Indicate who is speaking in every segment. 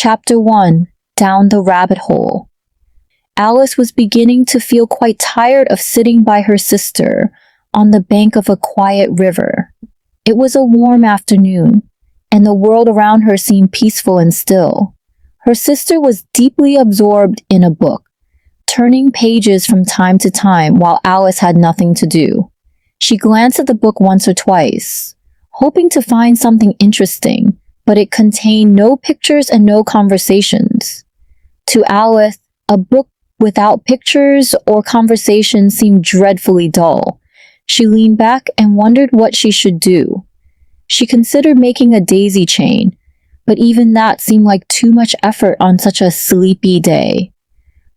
Speaker 1: Chapter 1: Down the Rabbit Hole. Alice was beginning to feel quite tired of sitting by her sister on the bank of a quiet river. It was a warm afternoon, and the world around her seemed peaceful and still. Her sister was deeply absorbed in a book, turning pages from time to time while Alice had nothing to do. She glanced at the book once or twice, hoping to find something interesting, but it contained no pictures and no conversations. To Alice, a book without pictures or conversation seemed dreadfully dull. She leaned back and wondered what she should do. She considered making a daisy chain, but even that seemed like too much effort on such a sleepy day.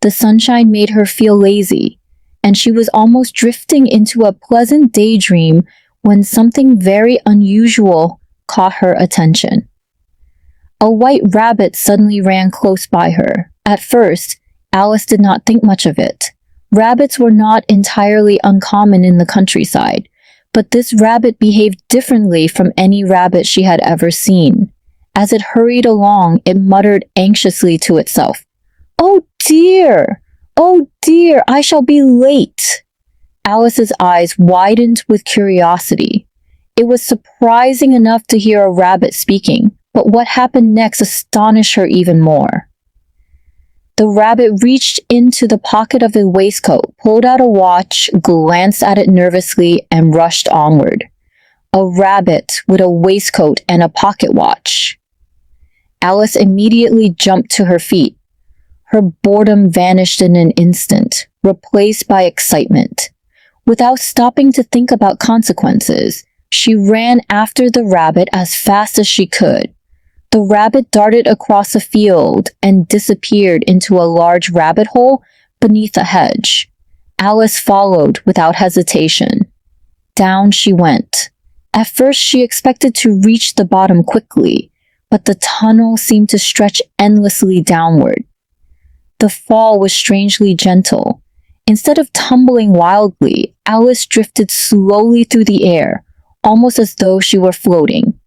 Speaker 1: The sunshine made her feel lazy, and she was almost drifting into a pleasant daydream when something very unusual caught her attention. A white rabbit suddenly ran close by her. At first, Alice did not think much of it. Rabbits were not entirely uncommon in the countryside, but this rabbit behaved differently from any rabbit she had ever seen. As it hurried along, it muttered anxiously to itself, "Oh dear! Oh dear, I shall be late!" Alice's eyes widened with curiosity. It was surprising enough to hear a rabbit speaking, but what happened next astonished her even more. The rabbit reached into the pocket of his waistcoat, pulled out a watch, glanced at it nervously, and rushed onward. A rabbit with a waistcoat and a pocket watch. Alice immediately jumped to her feet. Her boredom vanished in an instant, replaced by excitement. Without stopping to think about consequences, she ran after the rabbit as fast as she could. The rabbit darted across a field and disappeared into a large rabbit hole beneath a hedge. Alice followed without hesitation. Down she went. At first she expected to reach the bottom quickly, but the tunnel seemed to stretch endlessly downward. The fall was strangely gentle. Instead of tumbling wildly, Alice drifted slowly through the air, almost as though she were floating.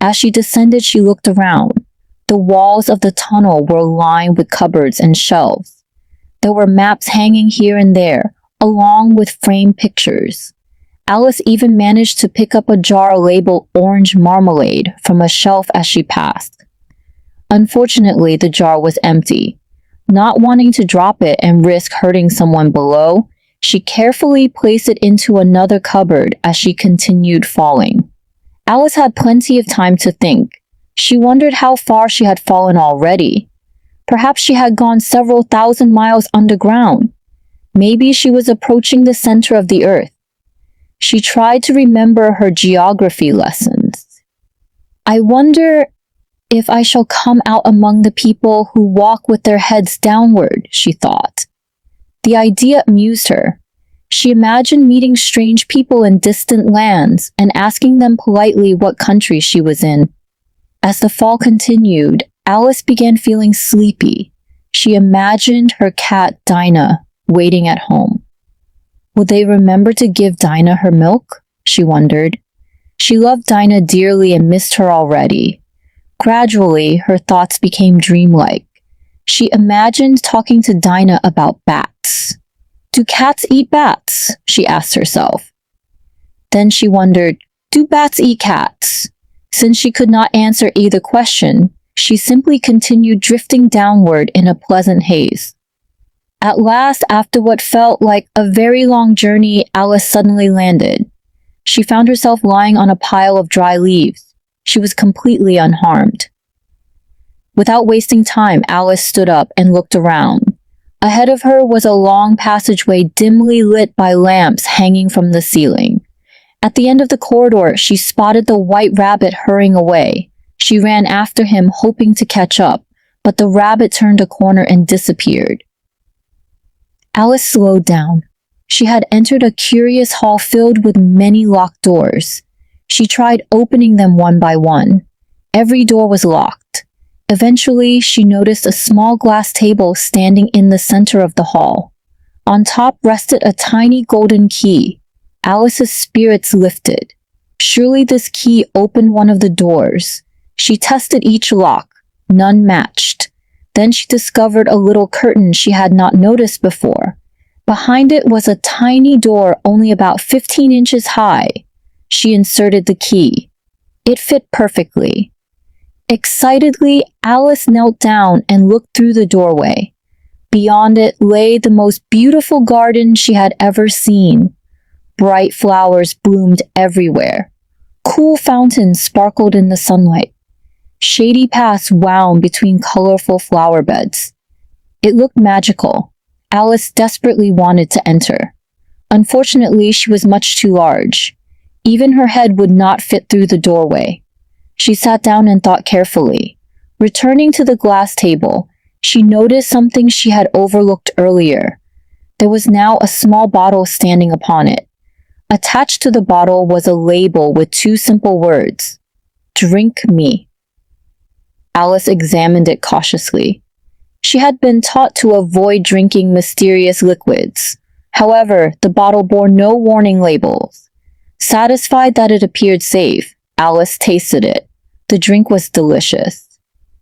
Speaker 1: As she descended, she looked around. The walls of the tunnel were lined with cupboards and shelves. There were maps hanging here and there, along with framed pictures. Alice even managed to pick up a jar labeled orange marmalade from a shelf as she passed. Unfortunately, the jar was empty. Not wanting to drop it and risk hurting someone below, she carefully placed it into another cupboard as she continued falling. Alice had plenty of time to think. She wondered how far she had fallen already. Perhaps she had gone several thousand miles underground. Maybe she was approaching the center of the earth. She tried to remember her geography lessons. "I wonder if I shall come out among the people who walk with their heads downward," she thought. The idea amused her. She imagined meeting strange people in distant lands and asking them politely what country she was in. As the fall continued, Alice began feeling sleepy. She imagined her cat Dinah waiting at home. Would they remember to give Dinah her milk? She wondered. She loved Dinah dearly and missed her already. Gradually, her thoughts became dreamlike. She imagined talking to Dinah about bats. "Do cats eat bats?" she asked herself. Then she wondered, do bats eat cats? Since she could not answer either question, she simply continued drifting downward in a pleasant haze. At last, after what felt like a very long journey, Alice suddenly landed. She found herself lying on a pile of dry leaves. She was completely unharmed. Without wasting time, Alice stood up and looked around. Ahead of her was a long passageway dimly lit by lamps hanging from the ceiling. At the end of the corridor, she spotted the white rabbit hurrying away. She ran after him, hoping to catch up, but the rabbit turned a corner and disappeared. Alice slowed down. She had entered a curious hall filled with many locked doors. She tried opening them one by one. Every door was locked. Eventually, she noticed a small glass table standing in the center of the hall. On top rested a tiny golden key. Alice's spirits lifted. Surely this key opened one of the doors. She tested each lock. None matched. Then she discovered a little curtain she had not noticed before. Behind it was a tiny door only about 15 inches high. She inserted the key. It fit perfectly. Excitedly, Alice knelt down and looked through the doorway. Beyond it lay the most beautiful garden she had ever seen. Bright flowers bloomed everywhere. Cool fountains sparkled in the sunlight. Shady paths wound between colorful flower beds. It looked magical. Alice desperately wanted to enter. Unfortunately, she was much too large. Even her head would not fit through the doorway. She sat down and thought carefully. Returning to the glass table, she noticed something she had overlooked earlier. There was now a small bottle standing upon it. Attached to the bottle was a label with two simple words, "Drink me." Alice examined it cautiously. She had been taught to avoid drinking mysterious liquids. However, the bottle bore no warning labels. Satisfied that it appeared safe, Alice tasted it. The drink was delicious.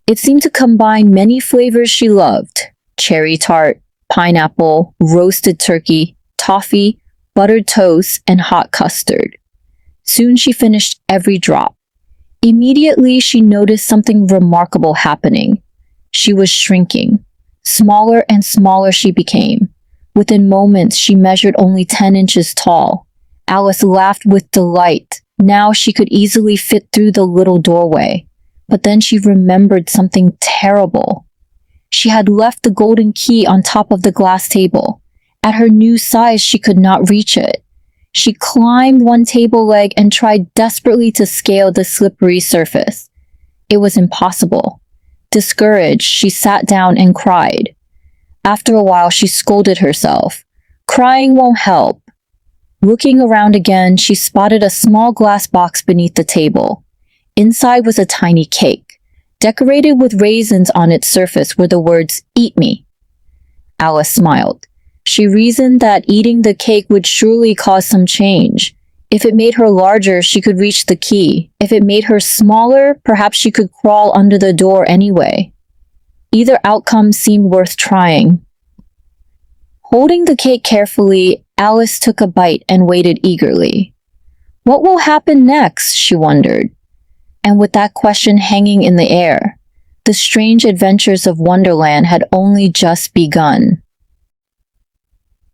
Speaker 1: It seemed to combine many flavors she loved: cherry tart, pineapple, roasted turkey, toffee, buttered toast, and hot custard. Soon she finished every drop. Immediately she noticed something remarkable happening. She was shrinking. Smaller and smaller she became. Within moments she measured only 10 inches tall. Alice laughed with delight. Now she could easily fit through the little doorway. But then she remembered something terrible. She had left the golden key on top of the glass table. At her new size, she could not reach it. She climbed one table leg and tried desperately to scale the slippery surface. It was impossible. Discouraged, she sat down and cried. After a while, she scolded herself. Crying won't help. Looking around again, she spotted a small glass box beneath the table. Inside was a tiny cake. Decorated with raisins on its surface were the words, "Eat me." Alice smiled. She reasoned that eating the cake would surely cause some change. If it made her larger, she could reach the key. If it made her smaller, perhaps she could crawl under the door anyway. Either outcome seemed worth trying. Holding the cake carefully, Alice took a bite and waited eagerly. What will happen next, she wondered. And with that question hanging in the air, the strange adventures of Wonderland had only just begun.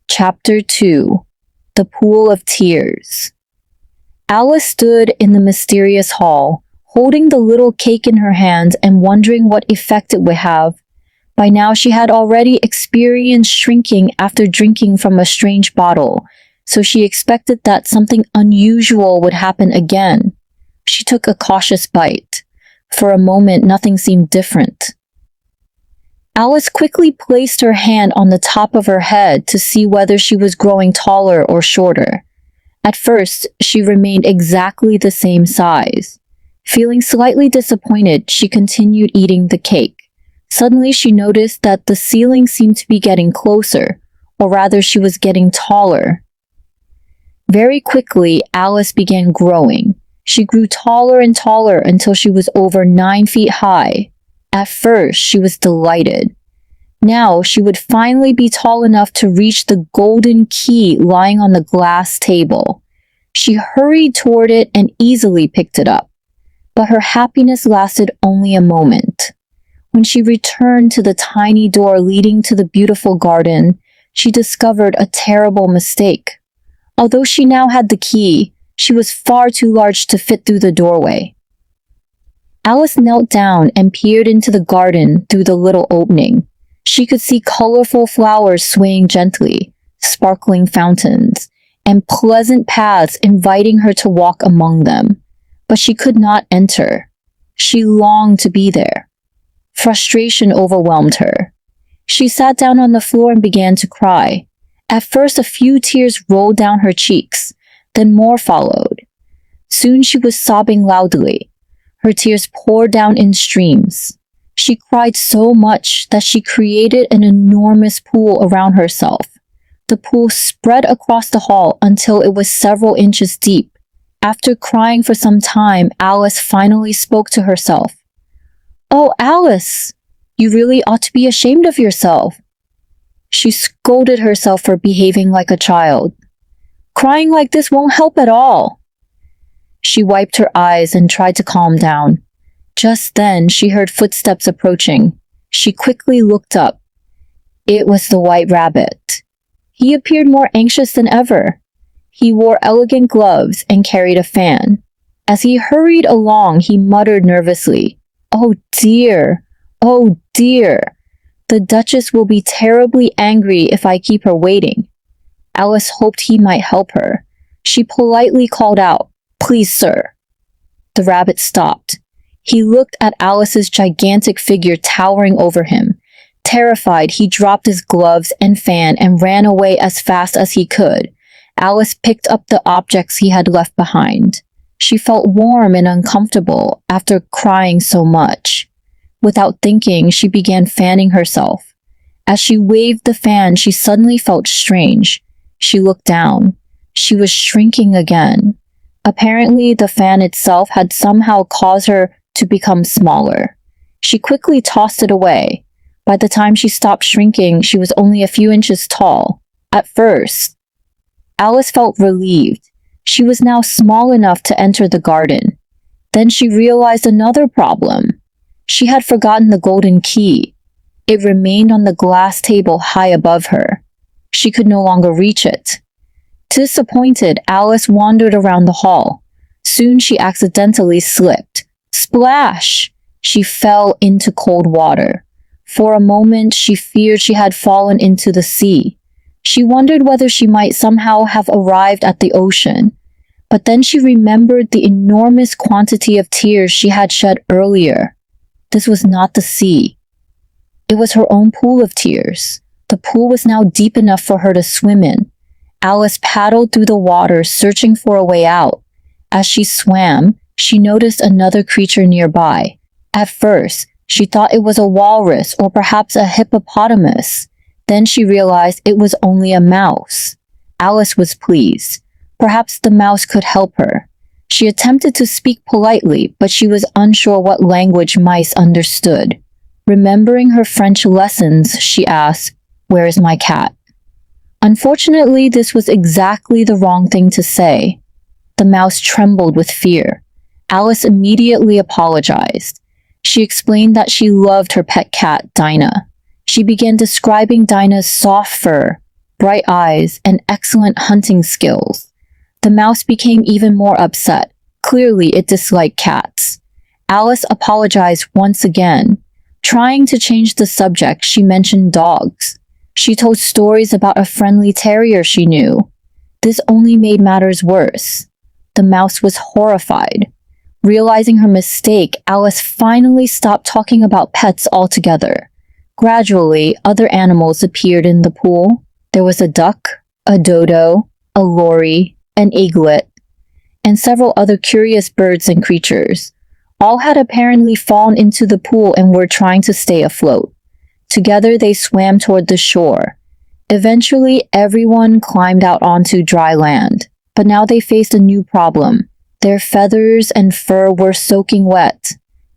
Speaker 1: Chapter 2: The Pool of Tears. Alice stood in the mysterious hall, holding the little cake in her hand and wondering what effect it would have. By now she had already experienced shrinking after drinking from a strange bottle, so she expected that something unusual would happen again. She took a cautious bite. For a moment, nothing seemed different. Alice quickly placed her hand on the top of her head to see whether she was growing taller or shorter. At first, she remained exactly the same size. Feeling slightly disappointed, she continued eating the cake. Suddenly, she noticed that the ceiling seemed to be getting closer, or rather, she was getting taller. Very quickly, Alice began growing. She grew taller and taller until she was over 9 feet high. At first, she was delighted. Now, she would finally be tall enough to reach the golden key lying on the glass table. She hurried toward it and easily picked it up. But her happiness lasted only a moment. When she returned to the tiny door leading to the beautiful garden, she discovered a terrible mistake. Although she now had the key, she was far too large to fit through the doorway. Alice knelt down and peered into the garden through the little opening. She could see colorful flowers swaying gently, sparkling fountains, and pleasant paths inviting her to walk among them. But she could not enter. She longed to be there. Frustration overwhelmed her. She sat down on the floor and began to cry. At first, a few tears rolled down her cheeks, then more followed. Soon she was sobbing loudly. Her tears poured down in streams. She cried so much that she created an enormous pool around herself. The pool spread across the hall until it was several inches deep. After crying for some time, Alice finally spoke to herself. "Oh, Alice, You really ought to be ashamed of yourself." She scolded herself for behaving like a child. "Crying like this won't help at all." She wiped her eyes and tried to calm down. Just then, she heard footsteps approaching. She quickly looked up. It was the White Rabbit. He appeared more anxious than ever. He wore elegant gloves and carried a fan. As he hurried along, he muttered nervously, "Oh dear, oh dear. The Duchess will be terribly angry if I keep her waiting." Alice hoped he might help her. She politely called out, "Please, sir." The rabbit stopped. He looked at Alice's gigantic figure towering over him. Terrified, he dropped his gloves and fan and ran away as fast as he could. Alice picked up the objects he had left behind. She felt warm and uncomfortable after crying so much. Without thinking, she began fanning herself. As she waved the fan, she suddenly felt strange. She looked down. She was shrinking again. Apparently, the fan itself had somehow caused her to become smaller. She quickly tossed it away. By the time she stopped shrinking, she was only a few inches tall. At first, Alice felt relieved. She was now small enough to enter the garden. Then she realized another problem. She had forgotten the golden key. It remained on the glass table high above her. She could no longer reach it. Disappointed, Alice wandered around the hall. Soon she accidentally slipped. Splash! She fell into cold water. For a moment, she feared she had fallen into the sea. She wondered whether she might somehow have arrived at the ocean. But then she remembered the enormous quantity of tears she had shed earlier. This was not the sea. It was her own pool of tears. The pool was now deep enough for her to swim in. Alice paddled through the water, searching for a way out. As she swam, she noticed another creature nearby. At first, she thought it was a walrus or perhaps a hippopotamus. Then she realized it was only a mouse. Alice was pleased. Perhaps the mouse could help her. She attempted to speak politely, but she was unsure what language mice understood. Remembering her French lessons, she asked, "Where is my cat?" Unfortunately, this was exactly the wrong thing to say. The mouse trembled with fear. Alice immediately apologized. She explained that she loved her pet cat, Dinah. She began describing Dinah's soft fur, bright eyes, and excellent hunting skills. The mouse became even more upset. Clearly, it disliked cats. Alice apologized once again. Trying to change the subject, she mentioned dogs. She told stories about a friendly terrier she knew. This only made matters worse. The mouse was horrified. Realizing her mistake, Alice finally stopped talking about pets altogether. Gradually, other animals appeared in the pool. There was a duck, a dodo, a lory, an eaglet, and several other curious birds and creatures. All had apparently fallen into the pool and were trying to stay afloat. Together they swam toward the shore. Eventually, everyone climbed out onto dry land. But now they faced a new problem. Their feathers and fur were soaking wet.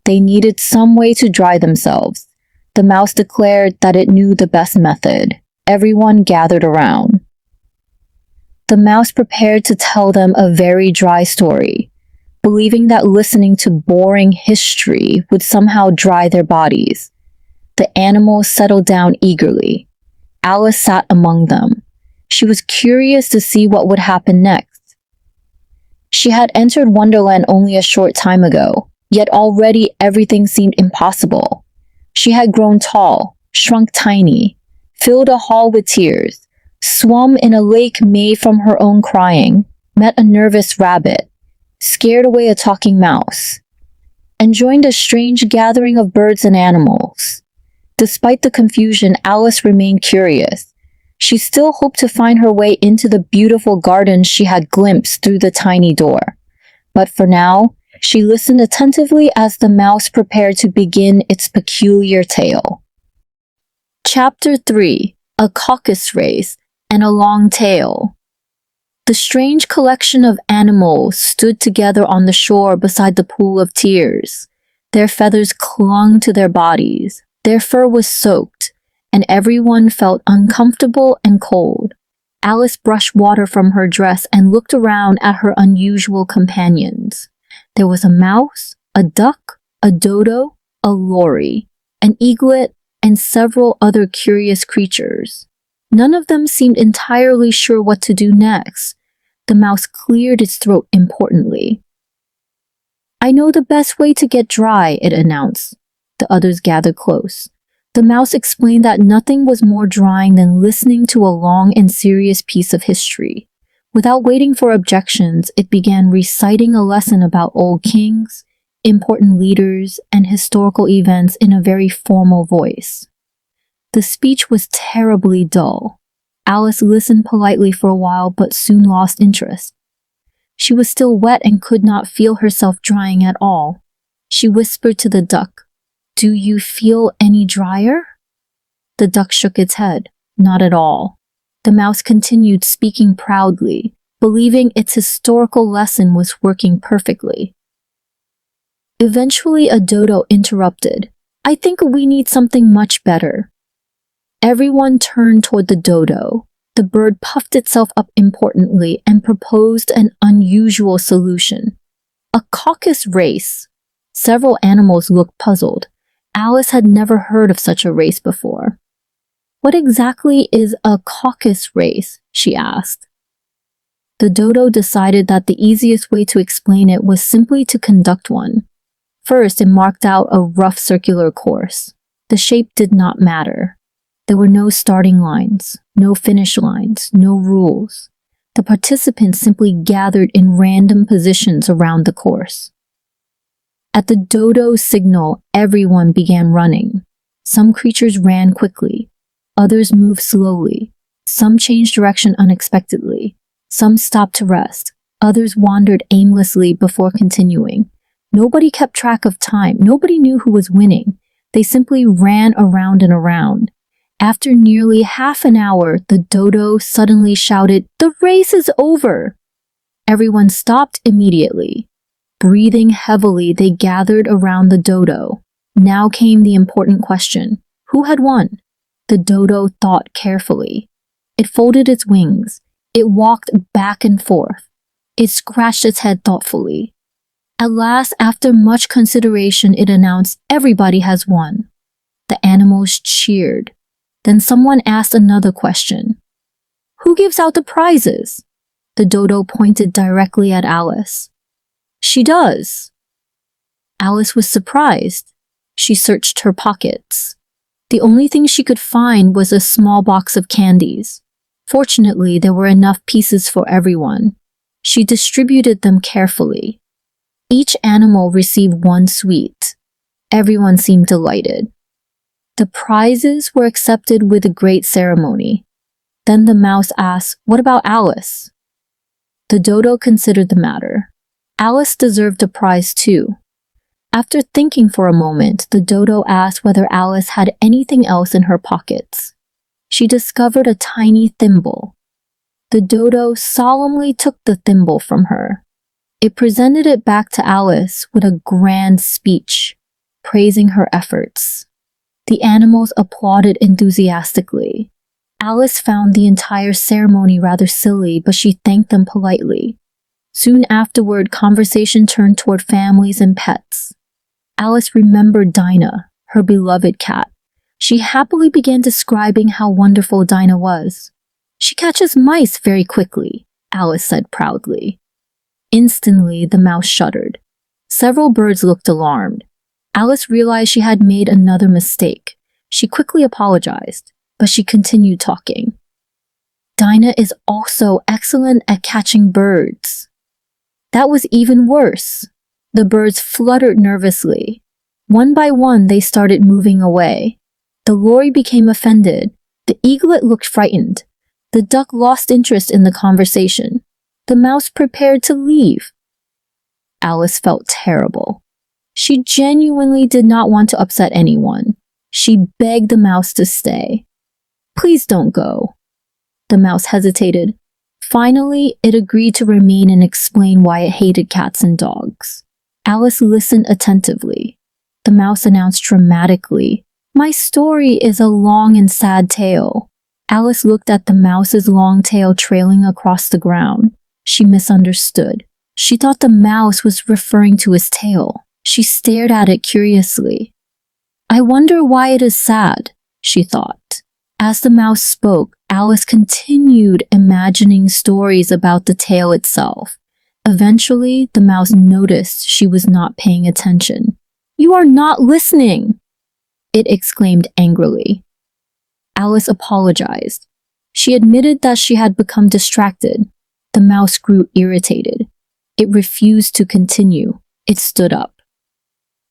Speaker 1: They needed some way to dry themselves. The mouse declared that it knew the best method. Everyone gathered around. The mouse prepared to tell them a very dry story, believing that listening to boring history would somehow dry their bodies. The animals settled down eagerly. Alice sat among them. She was curious to see what would happen next. She had entered Wonderland only a short time ago, yet already everything seemed impossible. She had grown tall, shrunk tiny, filled a hall with tears, swum in a lake made from her own crying, met a nervous rabbit, scared away a talking mouse, and joined a strange gathering of birds and animals. Despite the confusion, Alice remained curious. She still hoped to find her way into the beautiful garden she had glimpsed through the tiny door. But for now, she listened attentively as the mouse prepared to begin its peculiar tale. Chapter 3: A Caucus-Race and a Long Tail. The strange collection of animals stood together on the shore beside the pool of tears. Their feathers clung to their bodies, Their fur was soaked, and everyone felt uncomfortable and cold. Alice brushed water from her dress and looked around at her unusual companions. There was a mouse, a duck, a dodo, a lory, an eaglet, and several other curious creatures. None of them seemed entirely sure what to do next. The mouse cleared its throat importantly. "I know the best way to get dry," it announced. The others gathered close. The mouse explained that nothing was more drying than listening to a long and serious piece of history. Without waiting for objections, it began reciting a lesson about old kings, important leaders, and historical events in a very formal voice. The speech was terribly dull. Alice listened politely for a while but soon lost interest. She was still wet and could not feel herself drying at all. She whispered to the duck, "Do you feel any drier?" The duck shook its head. Not at all. The mouse continued speaking proudly, believing its historical lesson was working perfectly. Eventually, a dodo interrupted. "I think we need something much better." Everyone turned toward the dodo. The bird puffed itself up importantly and proposed an unusual solution. A Caucus-Race. Several animals looked puzzled. Alice had never heard of such a race before. "What exactly is a Caucus-Race?" she asked. The dodo decided that the easiest way to explain it was simply to conduct one. First, it marked out a rough circular course. The shape did not matter. There were no starting lines, no finish lines, no rules. The participants simply gathered in random positions around the course. At the dodo's signal, everyone began running. Some creatures ran quickly. Others moved slowly. Some changed direction unexpectedly. Some stopped to rest. Others wandered aimlessly before continuing. Nobody kept track of time. Nobody knew who was winning. They simply ran around and around. After nearly half an hour, the dodo suddenly shouted, "The race is over!" Everyone stopped immediately. Breathing heavily, they gathered around the dodo. Now came the important question. Who had won? The dodo thought carefully. It folded its wings. It walked back and forth. It scratched its head thoughtfully. At last, after much consideration, it announced, "Everybody has won." The animals cheered. Then someone asked another question. "Who gives out the prizes?" The dodo pointed directly at Alice. "She does." Alice was surprised. She searched her pockets. The only thing she could find was a small box of candies. Fortunately, there were enough pieces for everyone. She distributed them carefully. Each animal received one sweet. Everyone seemed delighted. The prizes were accepted with a great ceremony. Then the mouse asked, "What about Alice?" The dodo considered the matter. Alice deserved a prize too. After thinking for a moment, the dodo asked whether Alice had anything else in her pockets. She discovered a tiny thimble. The dodo solemnly took the thimble from her. It presented it back to Alice with a grand speech, praising her efforts. The animals applauded enthusiastically. Alice found the entire ceremony rather silly, but she thanked them politely. Soon afterward, conversation turned toward families and pets. Alice remembered Dinah, her beloved cat. She happily began describing how wonderful Dinah was. "She catches mice very quickly," Alice said proudly. Instantly, the mouse shuddered. Several birds looked alarmed. Alice realized she had made another mistake. She quickly apologized, but she continued talking. "Dinah is also excellent at catching birds." That was even worse. The birds fluttered nervously. One by one, they started moving away. The lory became offended. The eaglet looked frightened. The duck lost interest in the conversation. The mouse prepared to leave. Alice felt terrible. She genuinely did not want to upset anyone. She begged the mouse to stay. "Please don't go." The mouse hesitated. Finally, it agreed to remain and explain why it hated cats and dogs. Alice listened attentively. The mouse announced dramatically, My story is a long and sad tale. Alice looked at the mouse's long tail trailing across the ground. She misunderstood. She thought the mouse was referring to his tail. She stared at it curiously. I wonder why it is sad, she thought. As the mouse spoke, Alice continued imagining stories about the tale itself. Eventually, the mouse noticed she was not paying attention. You are not listening, it exclaimed angrily. Alice apologized. She admitted that she had become distracted. The mouse grew irritated. It refused to continue. It stood up.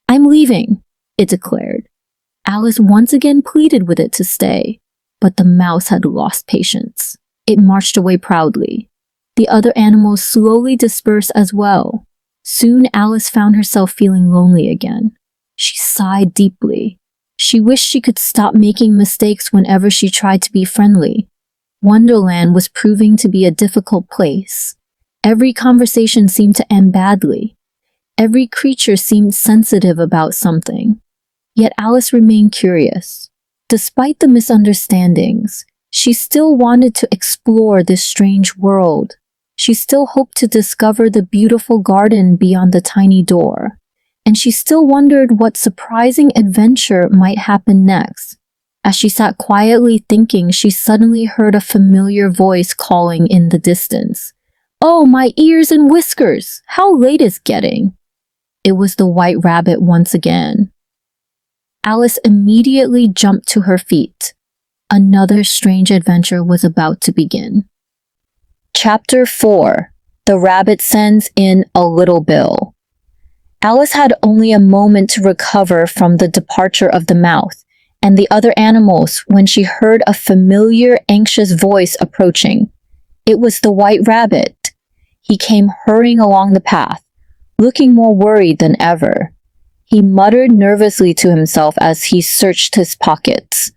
Speaker 1: I'm leaving, it declared. Alice once again pleaded with it to stay, but the mouse had lost patience. It marched away proudly. The other animals slowly dispersed as well. Soon Alice found herself feeling lonely again. She sighed deeply. She wished she could stop making mistakes whenever she tried to be friendly. Wonderland was proving to be a difficult place. Every conversation seemed to end badly. Every creature seemed sensitive about something. Yet Alice remained curious. Despite the misunderstandings, she still wanted to explore this strange world. She still hoped to discover the beautiful garden beyond the tiny door. And she still wondered what surprising adventure might happen next. As she sat quietly thinking, she suddenly heard a familiar voice calling in the distance. Oh, my ears and whiskers! How late it's getting! It was the White Rabbit once again. Alice immediately jumped to her feet. Another strange adventure was about to begin. Chapter 4. The Rabbit Sends in a Little Bill. Alice had only a moment to recover from the departure of the mouse and the other animals when she heard a familiar, anxious voice approaching. It was the White Rabbit. He came hurrying along the path, looking more worried than ever. He muttered nervously to himself as he searched his pockets.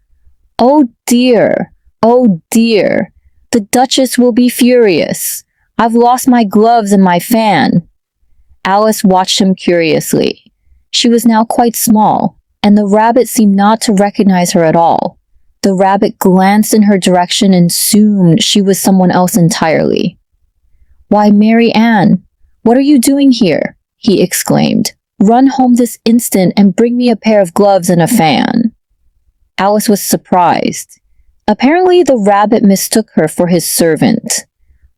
Speaker 1: Oh dear, the Duchess will be furious. I've lost my gloves and my fan. Alice watched him curiously. She was now quite small, and the rabbit seemed not to recognize her at all. The rabbit glanced in her direction and soon she was someone else entirely. Why, Mary Ann, what are you doing here? He exclaimed. Run home this instant and bring me a pair of gloves and a fan. Alice was surprised. Apparently the rabbit mistook her for his servant.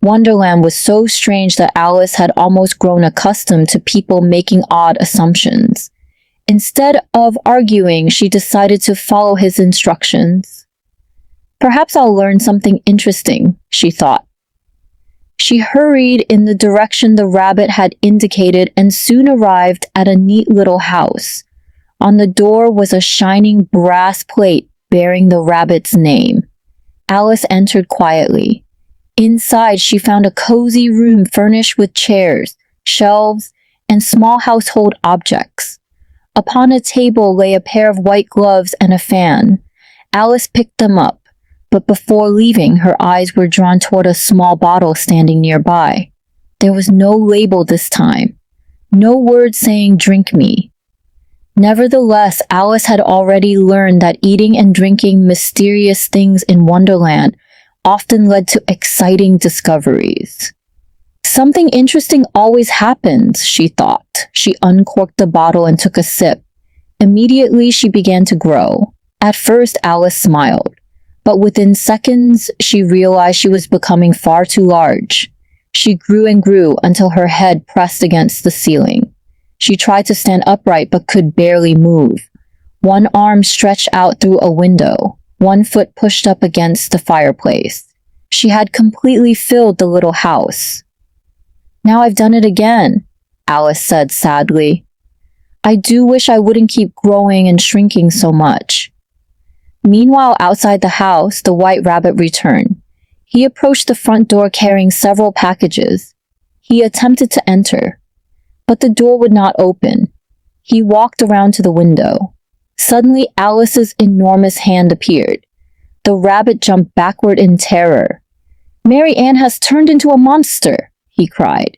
Speaker 1: Wonderland was so strange that Alice had almost grown accustomed to people making odd assumptions. Instead of arguing, she decided to follow his instructions. Perhaps I'll learn something interesting, she thought. She hurried in the direction the rabbit had indicated and soon arrived at a neat little house. On the door was a shining brass plate bearing the rabbit's name. Alice entered quietly. Inside, she found a cozy room furnished with chairs, shelves, and small household objects. Upon a table lay a pair of white gloves and a fan. Alice picked them up, but before leaving, her eyes were drawn toward a small bottle standing nearby. There was no label this time. No word saying, "Drink me." Nevertheless, Alice had already learned that eating and drinking mysterious things in Wonderland often led to exciting discoveries. Something interesting always happens, she thought. She uncorked the bottle and took a sip. Immediately, she began to grow. At first, Alice smiled, but within seconds, she realized she was becoming far too large. She grew and grew until her head pressed against the ceiling. She tried to stand upright but could barely move. One arm stretched out through a window. One foot pushed up against the fireplace. She had completely filled the little house. Now I've done it again, Alice said sadly. I do wish I wouldn't keep growing and shrinking so much. Meanwhile, outside the house, the White Rabbit returned. He approached the front door carrying several packages. He attempted to enter, but the door would not open. He walked around to the window. Suddenly, Alice's enormous hand appeared. The rabbit jumped backward in terror. Mary Ann has turned into a monster, he cried.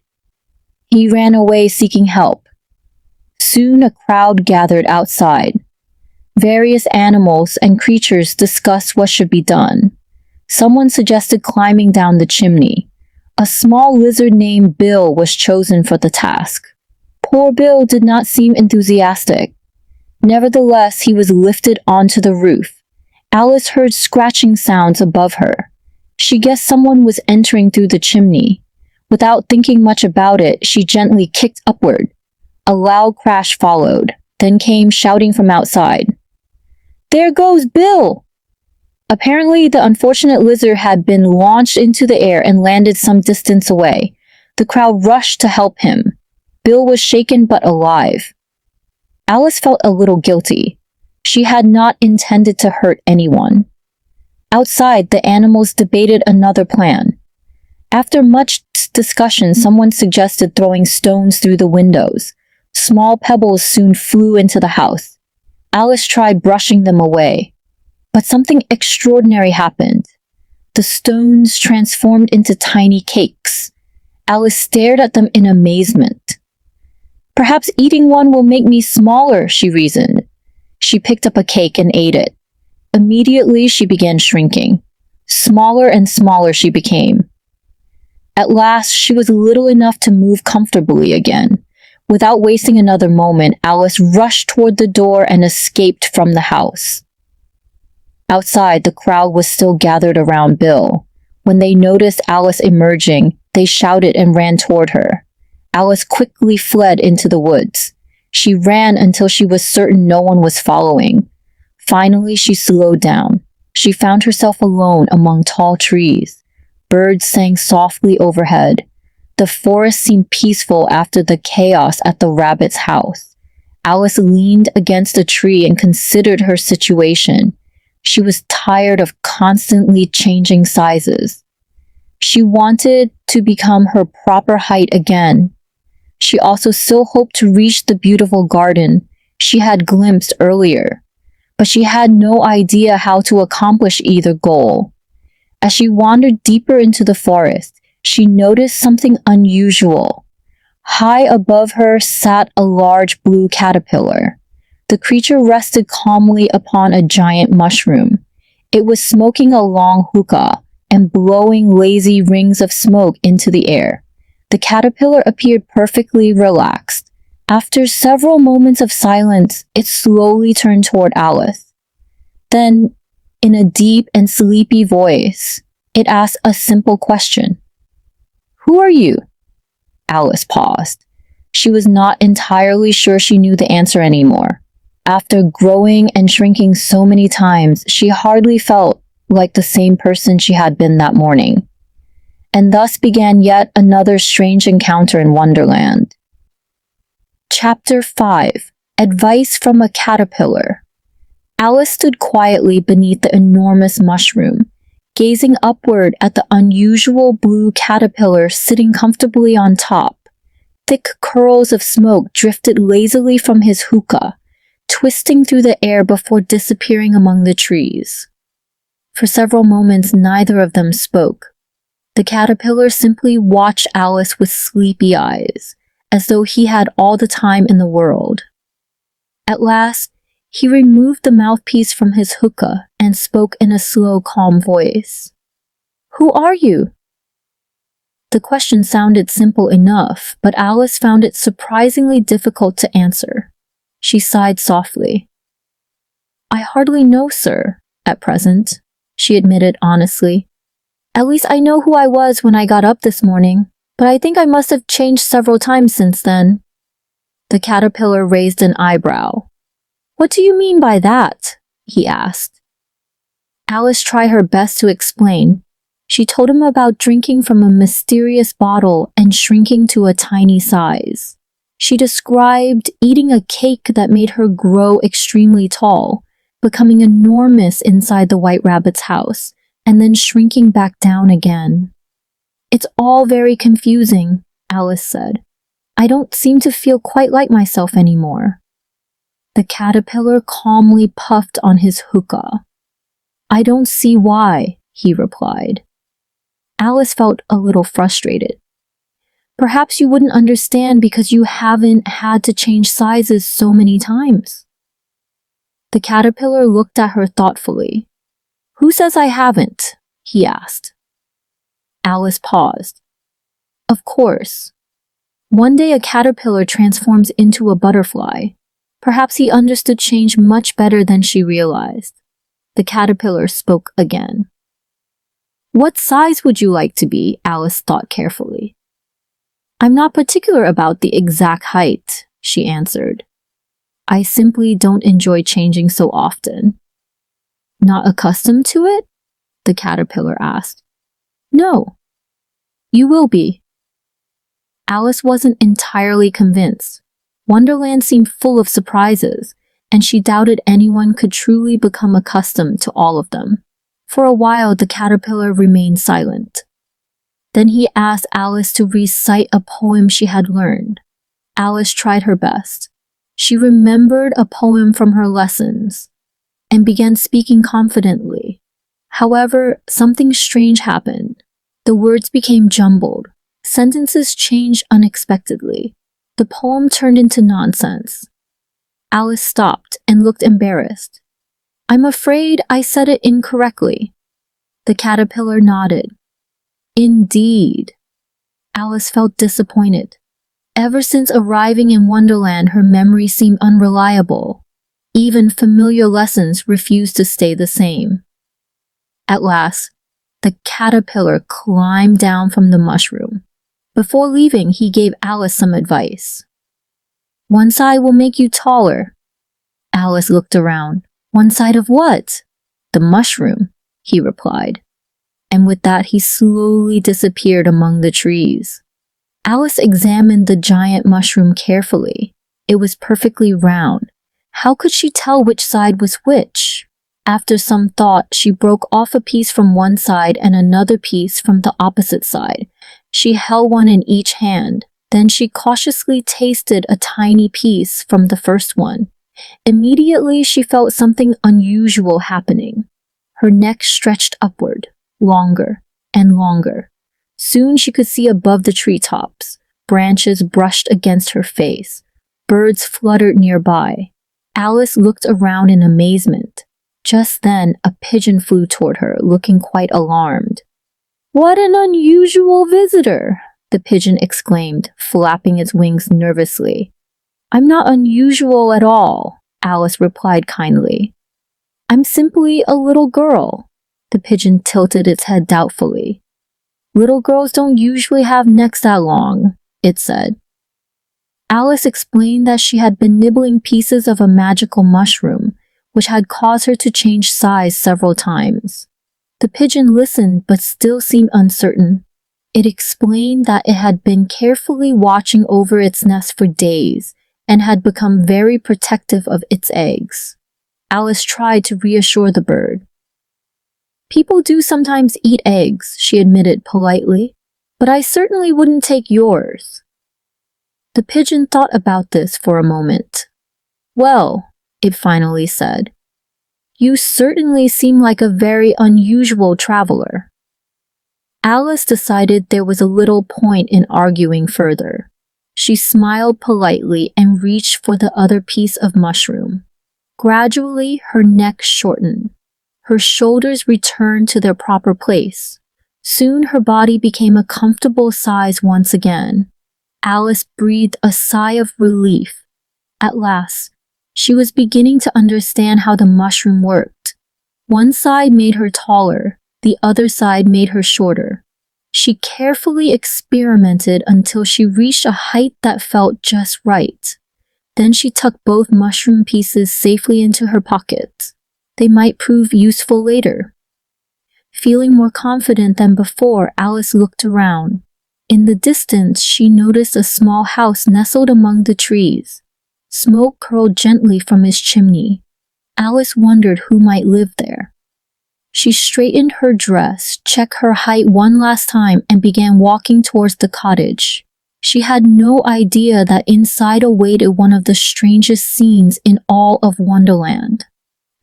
Speaker 1: He ran away seeking help. Soon a crowd gathered outside. Various animals and creatures discussed what should be done. Someone suggested climbing down the chimney. A small lizard named Bill was chosen for the task. Poor Bill did not seem enthusiastic. Nevertheless, he was lifted onto the roof. Alice heard scratching sounds above her. She guessed someone was entering through the chimney. Without thinking much about it, she gently kicked upward. A loud crash followed, then came shouting from outside. "There goes Bill!" Apparently, the unfortunate lizard had been launched into the air and landed some distance away. The crowd rushed to help him. Bill was shaken but alive. Alice felt a little guilty. She had not intended to hurt anyone. Outside, the animals debated another plan. After much discussion, someone suggested throwing stones through the windows. Small pebbles soon flew into the house. Alice tried brushing them away. But something extraordinary happened. The stones transformed into tiny cakes. Alice stared at them in amazement. "Perhaps eating one will make me smaller," she reasoned. She picked up a cake and ate it. Immediately, she began shrinking. Smaller and smaller she became. At last, she was little enough to move comfortably again. Without wasting another moment, Alice rushed toward the door and escaped from the house. Outside, the crowd was still gathered around Bill. When they noticed Alice emerging, they shouted and ran toward her. Alice quickly fled into the woods. She ran until she was certain no one was following. Finally, she slowed down. She found herself alone among tall trees. Birds sang softly overhead. The forest seemed peaceful after the chaos at the rabbit's house. Alice leaned against a tree and considered her situation. She was tired of constantly changing sizes. She wanted to become her proper height again. She also still hoped to reach the beautiful garden she had glimpsed earlier, but she had no idea how to accomplish either goal. As she wandered deeper into the forest, she noticed something unusual. High above her sat a large blue caterpillar. The creature rested calmly upon a giant mushroom. It was smoking a long hookah and blowing lazy rings of smoke into the air. The caterpillar appeared perfectly relaxed. After several moments of silence, it slowly turned toward Alice. Then, in a deep and sleepy voice, it asked a simple question. "Who are you?" Alice paused. She was not entirely sure she knew the answer anymore. After growing and shrinking so many times, she hardly felt like the same person she had been that morning. And thus began yet another strange encounter in Wonderland. Chapter 5. Advice from a Caterpillar. Alice stood quietly beneath the enormous mushroom, gazing upward at the unusual blue caterpillar sitting comfortably on top. Thick curls of smoke drifted lazily from his hookah, twisting through the air before disappearing among the trees. For several moments, neither of them spoke. The caterpillar simply watched Alice with sleepy eyes, as though he had all the time in the world. At last, he removed the mouthpiece from his hookah and spoke in a slow, calm voice. "Who are you?" The question sounded simple enough, but Alice found it surprisingly difficult to answer. She sighed softly. "I hardly know, sir, at present," she admitted honestly. "At least I know who I was when I got up this morning, but I think I must have changed several times since then." The caterpillar raised an eyebrow. "What do you mean by that?" he asked. Alice tried her best to explain. She told him about drinking from a mysterious bottle and shrinking to a tiny size. She described eating a cake that made her grow extremely tall, becoming enormous inside the White Rabbit's house, and then shrinking back down again. "It's all very confusing," Alice said. "I don't seem to feel quite like myself anymore." The caterpillar calmly puffed on his hookah. "I don't see why," he replied. Alice felt a little frustrated. "Perhaps you wouldn't understand because you haven't had to change sizes so many times." The caterpillar looked at her thoughtfully. "Who says I haven't?" he asked. Alice paused. Of course. One day a caterpillar transforms into a butterfly. Perhaps he understood change much better than she realized. The caterpillar spoke again. "What size would you like to be?" Alice thought carefully. "I'm not particular about the exact height," she answered. "I simply don't enjoy changing so often." "Not accustomed to it?" the caterpillar asked. "No." "You will be." Alice wasn't entirely convinced. Wonderland seemed full of surprises, and she doubted anyone could truly become accustomed to all of them. For a while, the caterpillar remained silent. Then he asked Alice to recite a poem she had learned. Alice tried her best. She remembered a poem from her lessons and began speaking confidently. However, something strange happened. The words became jumbled. Sentences changed unexpectedly. The poem turned into nonsense. Alice stopped and looked embarrassed. "I'm afraid I said it incorrectly." The caterpillar nodded. "Indeed." Alice felt disappointed. Ever since arriving in Wonderland, her memory seemed unreliable. Even familiar lessons refused to stay the same. At last, the caterpillar climbed down from the mushroom. Before leaving, he gave Alice some advice. "One side will make you taller." Alice looked around. "One side of what?" "The mushroom," he replied. And with that, he slowly disappeared among the trees. Alice examined the giant mushroom carefully. It was perfectly round. How could she tell which side was which? After some thought, she broke off a piece from one side and another piece from the opposite side. She held one in each hand. Then she cautiously tasted a tiny piece from the first one. Immediately, she felt something unusual happening. Her neck stretched upward, longer and longer. Soon she could see above the treetops. Branches brushed against her face. Birds fluttered nearby. Alice looked around in amazement. Just then, a pigeon flew toward her, looking quite alarmed. "What an unusual visitor!" the pigeon exclaimed, flapping its wings nervously. "I'm not unusual at all," Alice replied kindly. "I'm simply a little girl." The pigeon tilted its head doubtfully. "Little girls don't usually have necks that long," it said. Alice explained that she had been nibbling pieces of a magical mushroom, which had caused her to change size several times. The pigeon listened but still seemed uncertain. It explained that it had been carefully watching over its nest for days and had become very protective of its eggs. Alice tried to reassure the bird. "People do sometimes eat eggs," she admitted politely, "but I certainly wouldn't take yours." The pigeon thought about this for a moment. "Well," it finally said, "you certainly seem like a very unusual traveler." Alice decided there was a little point in arguing further. She smiled politely and reached for the other piece of mushroom. Gradually, her neck shortened. Her shoulders returned to their proper place. Soon her body became a comfortable size once again. Alice breathed a sigh of relief. At last, she was beginning to understand how the mushroom worked. One side made her taller, the other side made her shorter. She carefully experimented until she reached a height that felt just right. Then she tucked both mushroom pieces safely into her pocket. They might prove useful later. Feeling more confident than before, Alice looked around. In the distance, she noticed a small house nestled among the trees. Smoke curled gently from its chimney. Alice wondered who might live there. She straightened her dress, checked her height one last time, and began walking towards the cottage. She had no idea that inside awaited one of the strangest scenes in all of Wonderland.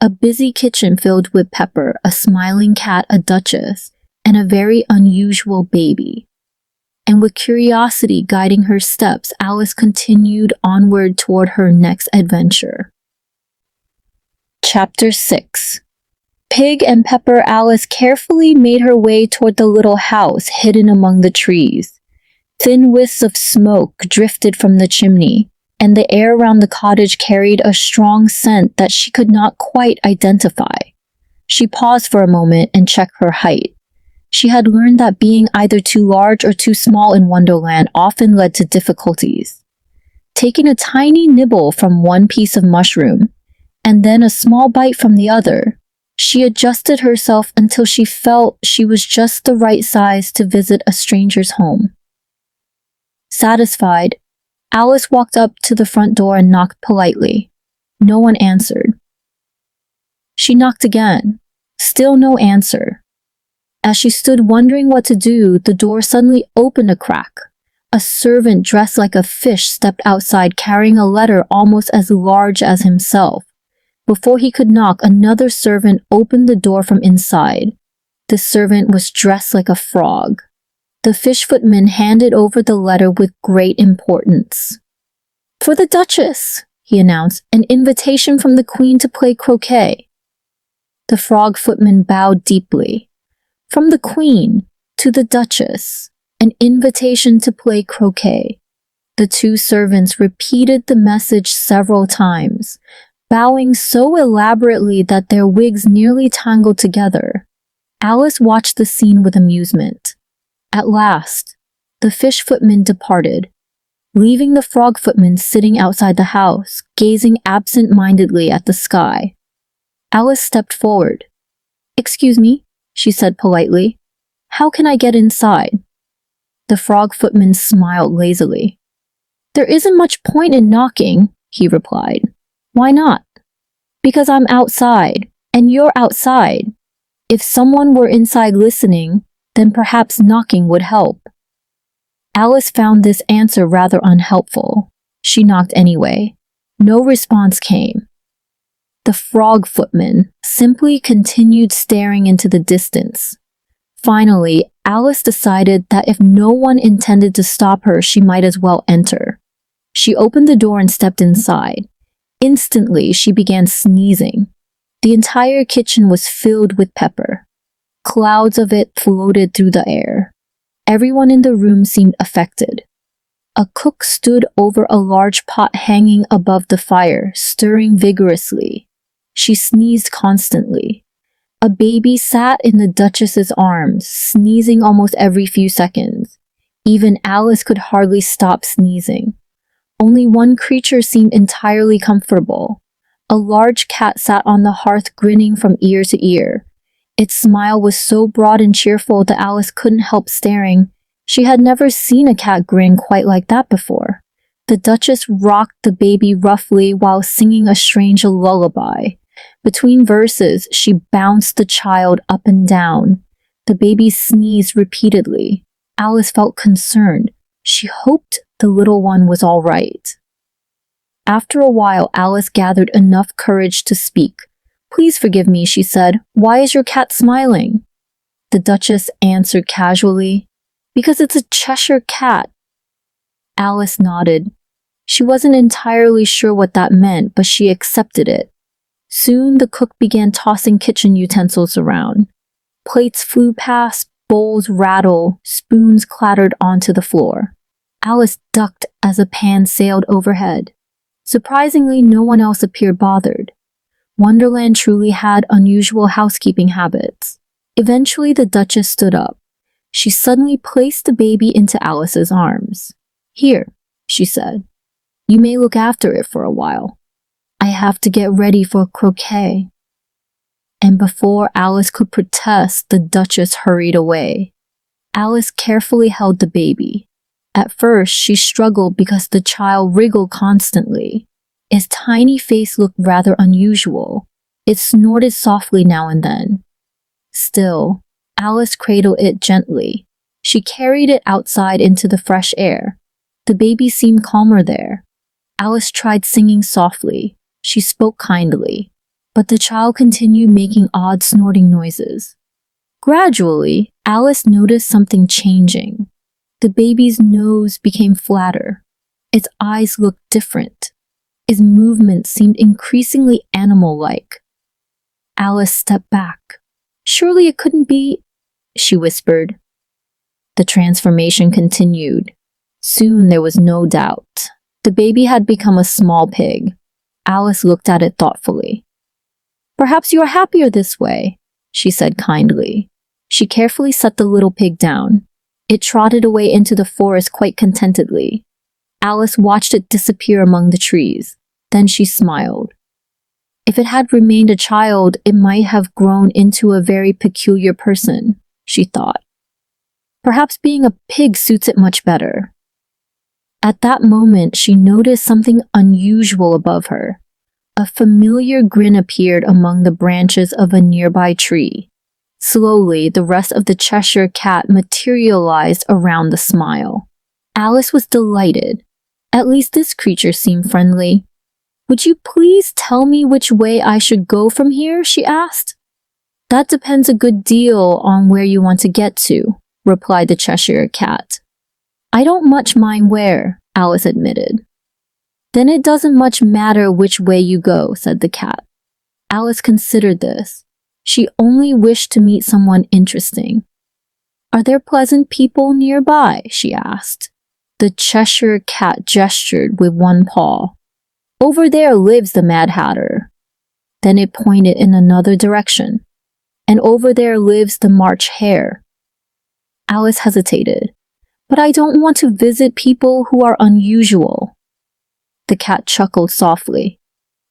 Speaker 1: A busy kitchen filled with Pepper, a smiling cat, a duchess, and a very unusual baby. And with curiosity guiding her steps, Alice continued onward toward her next adventure. Chapter 6. Pig and Pepper Alice carefully made her way toward the little house hidden among the trees. Thin wisps of smoke drifted from the chimney, and the air around the cottage carried a strong scent that she could not quite identify. She paused for a moment and checked her height. She had learned that being either too large or too small in Wonderland often led to difficulties. Taking a tiny nibble from one piece of mushroom, and then a small bite from the other, she adjusted herself until she felt she was just the right size to visit a stranger's home. Satisfied, Alice walked up to the front door and knocked politely. No one answered. She knocked again. Still no answer. As she stood wondering what to do, the door suddenly opened a crack. A servant dressed like a fish stepped outside carrying a letter almost as large as himself. Before he could knock, another servant opened the door from inside. The servant was dressed like a frog. The fish footman handed over the letter with great importance. "For the Duchess," he announced, "an invitation from the Queen to play croquet." The frog footman bowed deeply. From the Queen to the Duchess, an invitation to play croquet. The two servants repeated the message several times, bowing so elaborately that their wigs nearly tangled together. Alice watched the scene with amusement. At last, the fish footman departed, leaving the frog footman sitting outside the house, gazing absent-mindedly at the sky. Alice stepped forward. "Excuse me," she said politely. "How can I get inside?" The frog footman smiled lazily. "There isn't much point in knocking," he replied. "Why not?" "Because I'm outside, and you're outside. If someone were inside listening, then perhaps knocking would help." Alice found this answer rather unhelpful. She knocked anyway. No response came. The frog footman simply continued staring into the distance. Finally, Alice decided that if no one intended to stop her, she might as well enter. She opened the door and stepped inside. Instantly, she began sneezing. The entire kitchen was filled with pepper. Clouds of it floated through the air. Everyone in the room seemed affected. A cook stood over a large pot hanging above the fire, stirring vigorously. She sneezed constantly. A baby sat in the Duchess's arms, sneezing almost every few seconds. Even Alice could hardly stop sneezing. Only one creature seemed entirely comfortable. A large cat sat on the hearth grinning from ear to ear. Its smile was so broad and cheerful that Alice couldn't help staring. She had never seen a cat grin quite like that before. The Duchess rocked the baby roughly while singing a strange lullaby. Between verses, she bounced the child up and down. The baby sneezed repeatedly. Alice felt concerned. She hoped the little one was all right. After a while, Alice gathered enough courage to speak. "Please forgive me," she said. "Why is your cat smiling?" The Duchess answered casually, "Because it's a Cheshire Cat." Alice nodded. She wasn't entirely sure what that meant, but she accepted it. Soon the cook began tossing kitchen utensils around. Plates flew past, bowls rattled, spoons clattered onto the floor. Alice ducked as a pan sailed overhead. Surprisingly, no one else appeared bothered. Wonderland truly had unusual housekeeping habits. Eventually, the Duchess stood up. She suddenly placed the baby into Alice's arms. "Here," she said. "You may look after it for a while. I have to get ready for croquet." And before Alice could protest, the Duchess hurried away. Alice carefully held the baby. At first, she struggled because the child wriggled constantly. Its tiny face looked rather unusual. It snorted softly now and then. Still, Alice cradled it gently. She carried it outside into the fresh air. The baby seemed calmer there. Alice tried singing softly. She spoke kindly, but the child continued making odd snorting noises. Gradually, Alice noticed something changing. The baby's nose became flatter. Its eyes looked different. Its movements seemed increasingly animal-like. Alice stepped back. Surely it couldn't be, she whispered. The transformation continued. Soon there was no doubt. The baby had become a small pig. Alice looked at it thoughtfully. Perhaps you are happier this way, she said kindly. She carefully set the little pig down. It trotted away into the forest quite contentedly. Alice watched it disappear among the trees. Then she smiled. If it had remained a child, it might have grown into a very peculiar person, she thought. Perhaps being a pig suits it much better. At that moment, she noticed something unusual above her. A familiar grin appeared among the branches of a nearby tree. Slowly, the rest of the Cheshire Cat materialized around the smile. Alice was delighted. At least this creature seemed friendly. Would you please tell me which way I should go from here? She asked. That depends a good deal on where you want to get to, replied the Cheshire Cat. I don't much mind where, Alice admitted. Then it doesn't much matter which way you go, said the cat. Alice considered this. She only wished to meet someone interesting. Are there pleasant people nearby? She asked. The Cheshire Cat gestured with one paw. Over there lives the Mad Hatter. Then it pointed in another direction. And over there lives the March Hare. Alice hesitated. But I don't want to visit people who are unusual. The cat chuckled softly.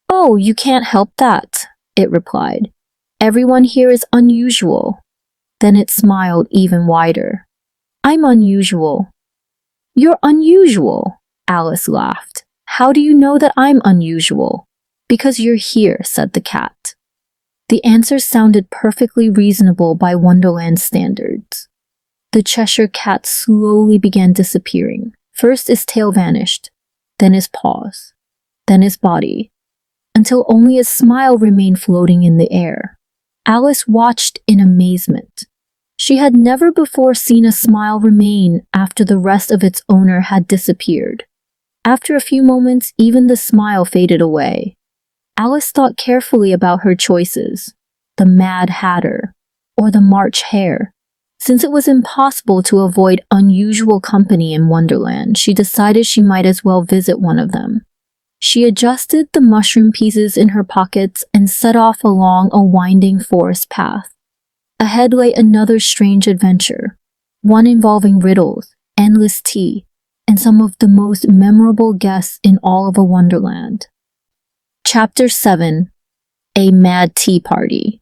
Speaker 1: Oh, you can't help that, it replied. Everyone here is unusual. Then it smiled even wider. I'm unusual. You're unusual, Alice laughed. How do you know that I'm unusual? Because you're here, said the cat. The answer sounded perfectly reasonable by Wonderland standards. The Cheshire Cat slowly began disappearing. First his tail vanished, then his paws, then his body, until only a smile remained floating in the air. Alice watched in amazement. She had never before seen a smile remain after the rest of its owner had disappeared. After a few moments, even the smile faded away. Alice thought carefully about her choices, the Mad Hatter or the March Hare. Since it was impossible to avoid unusual company in Wonderland, she decided she might as well visit one of them. She adjusted the mushroom pieces in her pockets and set off along a winding forest path. Ahead lay another strange adventure, one involving riddles, endless tea, and some of the most memorable guests in all of a Wonderland. Chapter 7. A Mad Tea Party.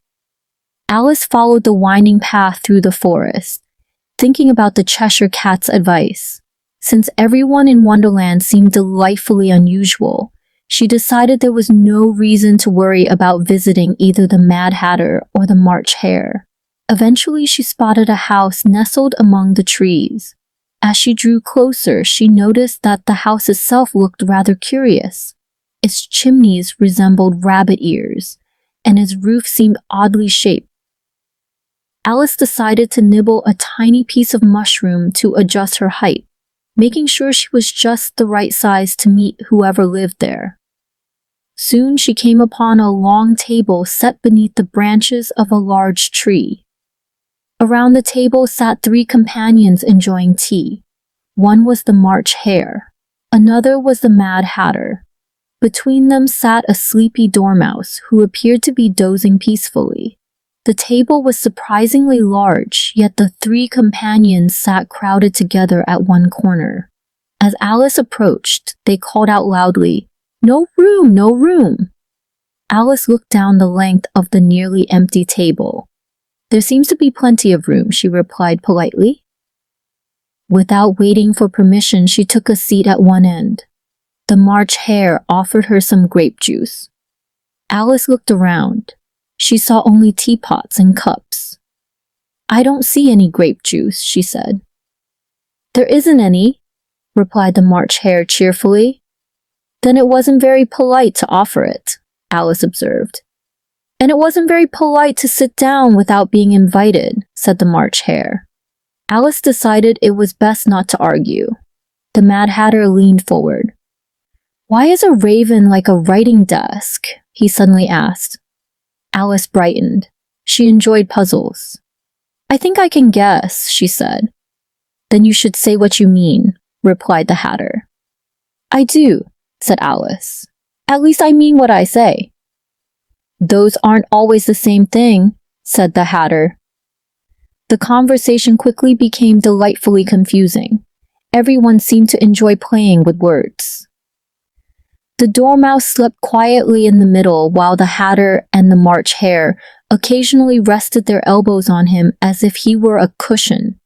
Speaker 1: Alice followed the winding path through the forest, thinking about the Cheshire Cat's advice. Since everyone in Wonderland seemed delightfully unusual, she decided there was no reason to worry about visiting either the Mad Hatter or the March Hare. Eventually, she spotted a house nestled among the trees. As she drew closer, she noticed that the house itself looked rather curious. Its chimneys resembled rabbit ears, and its roof seemed oddly shaped. Alice decided to nibble a tiny piece of mushroom to adjust her height, making sure she was just the right size to meet whoever lived there. Soon she came upon a long table set beneath the branches of a large tree. Around the table sat 3 companions enjoying tea. One was the March Hare. Another was the Mad Hatter. Between them sat a sleepy dormouse who appeared to be dozing peacefully. The table was surprisingly large, yet the 3 companions sat crowded together at one corner. As Alice approached, they called out loudly, "No room, no room!" Alice looked down the length of the nearly empty table. "There seems to be plenty of room," she replied politely. Without waiting for permission, she took a seat at one end. The March Hare offered her some grape juice. Alice looked around. She saw only teapots and cups. "I don't see any grape juice," she said. "There isn't any," replied the March Hare cheerfully. "Then it wasn't very polite to offer it," Alice observed. "And it wasn't very polite to sit down without being invited," said the March Hare. Alice decided it was best not to argue. The Mad Hatter leaned forward. "Why is a raven like a writing desk?" he suddenly asked. Alice brightened. She enjoyed puzzles. I think I can guess, she said. Then you should say what you mean, replied the Hatter. I do, said Alice. At least I mean what I say. Those aren't always the same thing, said the Hatter. The conversation quickly became delightfully confusing. Everyone seemed to enjoy playing with words. The Dormouse slept quietly in the middle while the Hatter and the March Hare occasionally rested their elbows on him as if he were a cushion.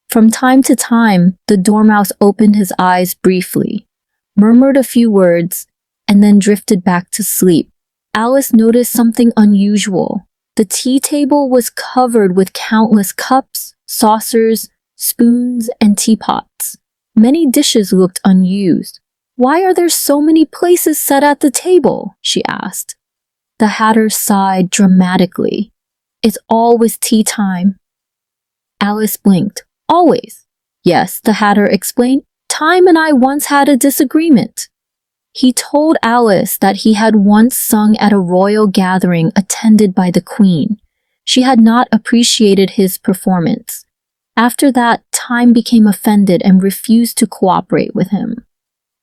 Speaker 1: From time to time, the Dormouse opened his eyes briefly, murmured a few words, and then drifted back to sleep. Alice noticed something unusual. The tea table was covered with countless cups, saucers, spoons, and teapots. Many dishes looked unused. Why are there so many places set at the table? She asked. The Hatter sighed dramatically. It's always tea time. Alice blinked. Always. Yes, the Hatter explained. Time and I once had a disagreement. He told Alice that he had once sung at a royal gathering attended by the Queen. She had not appreciated his performance. After that, Time became offended and refused to cooperate with him.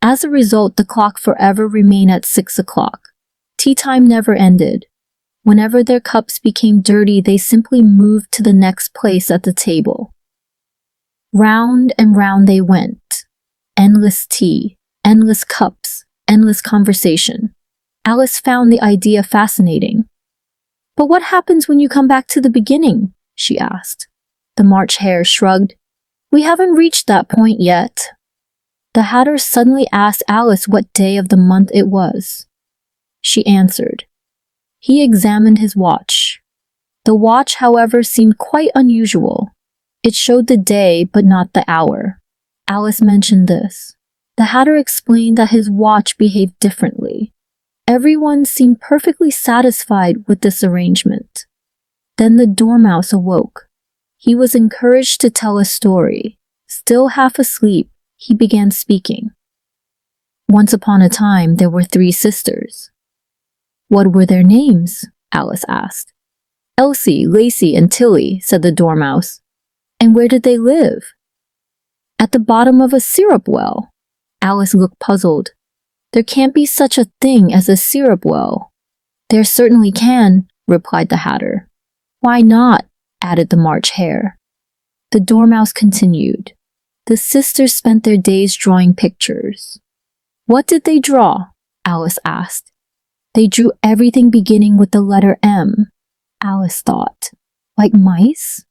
Speaker 1: As a result, the clock forever remained at 6 o'clock. Tea time never ended. Whenever their cups became dirty, they simply moved to the next place at the table. Round and round they went. Endless tea, endless cups, endless conversation. Alice found the idea fascinating. But what happens when you come back to the beginning? She asked. The March Hare shrugged. We haven't reached that point yet. The Hatter suddenly asked Alice what day of the month it was. She answered. He examined his watch. The watch, however, seemed quite unusual. It showed the day, but not the hour. Alice mentioned this. The Hatter explained that his watch behaved differently. Everyone seemed perfectly satisfied with this arrangement. Then the Dormouse awoke. He was encouraged to tell a story. Still half asleep, he began speaking. Once upon a time, there were 3 sisters. What were their names? Alice asked. Elsie, Lacey, and Tilly, said the Dormouse. And where did they live? At the bottom of a syrup well. Alice looked puzzled. There can't be such a thing as a syrup well. There certainly can, replied the Hatter. Why not? Added the March Hare. The Dormouse continued. The sisters spent their days drawing pictures. What did they draw? Alice asked. They drew everything beginning with the letter M. Alice thought. Like mice?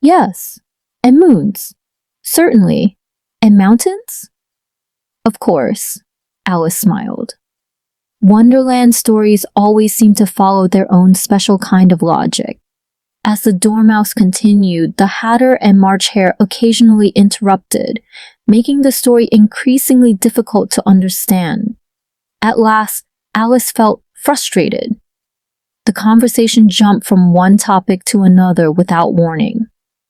Speaker 1: Yes. And moons? Certainly. And mountains? Of course. Alice smiled. Wonderland stories always seem to follow their own special kind of logic. As the Dormouse continued, the Hatter and March Hare occasionally interrupted, making the story increasingly difficult to understand. At last, Alice felt frustrated. The conversation jumped from one topic to another without warning.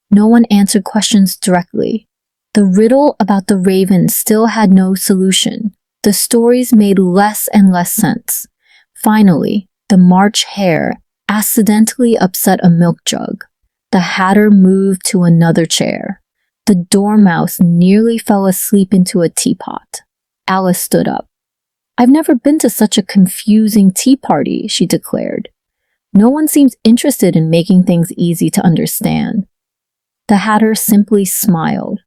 Speaker 1: No one answered questions directly. The riddle about the raven still had no solution. The stories made less and less sense. Finally, the March Hare accidentally upset a milk jug. The Hatter moved to another chair. The Dormouse nearly fell asleep into a teapot. Alice stood up. I've never been to such a confusing tea party, she declared. No one seems interested in making things easy to understand. The Hatter simply smiled.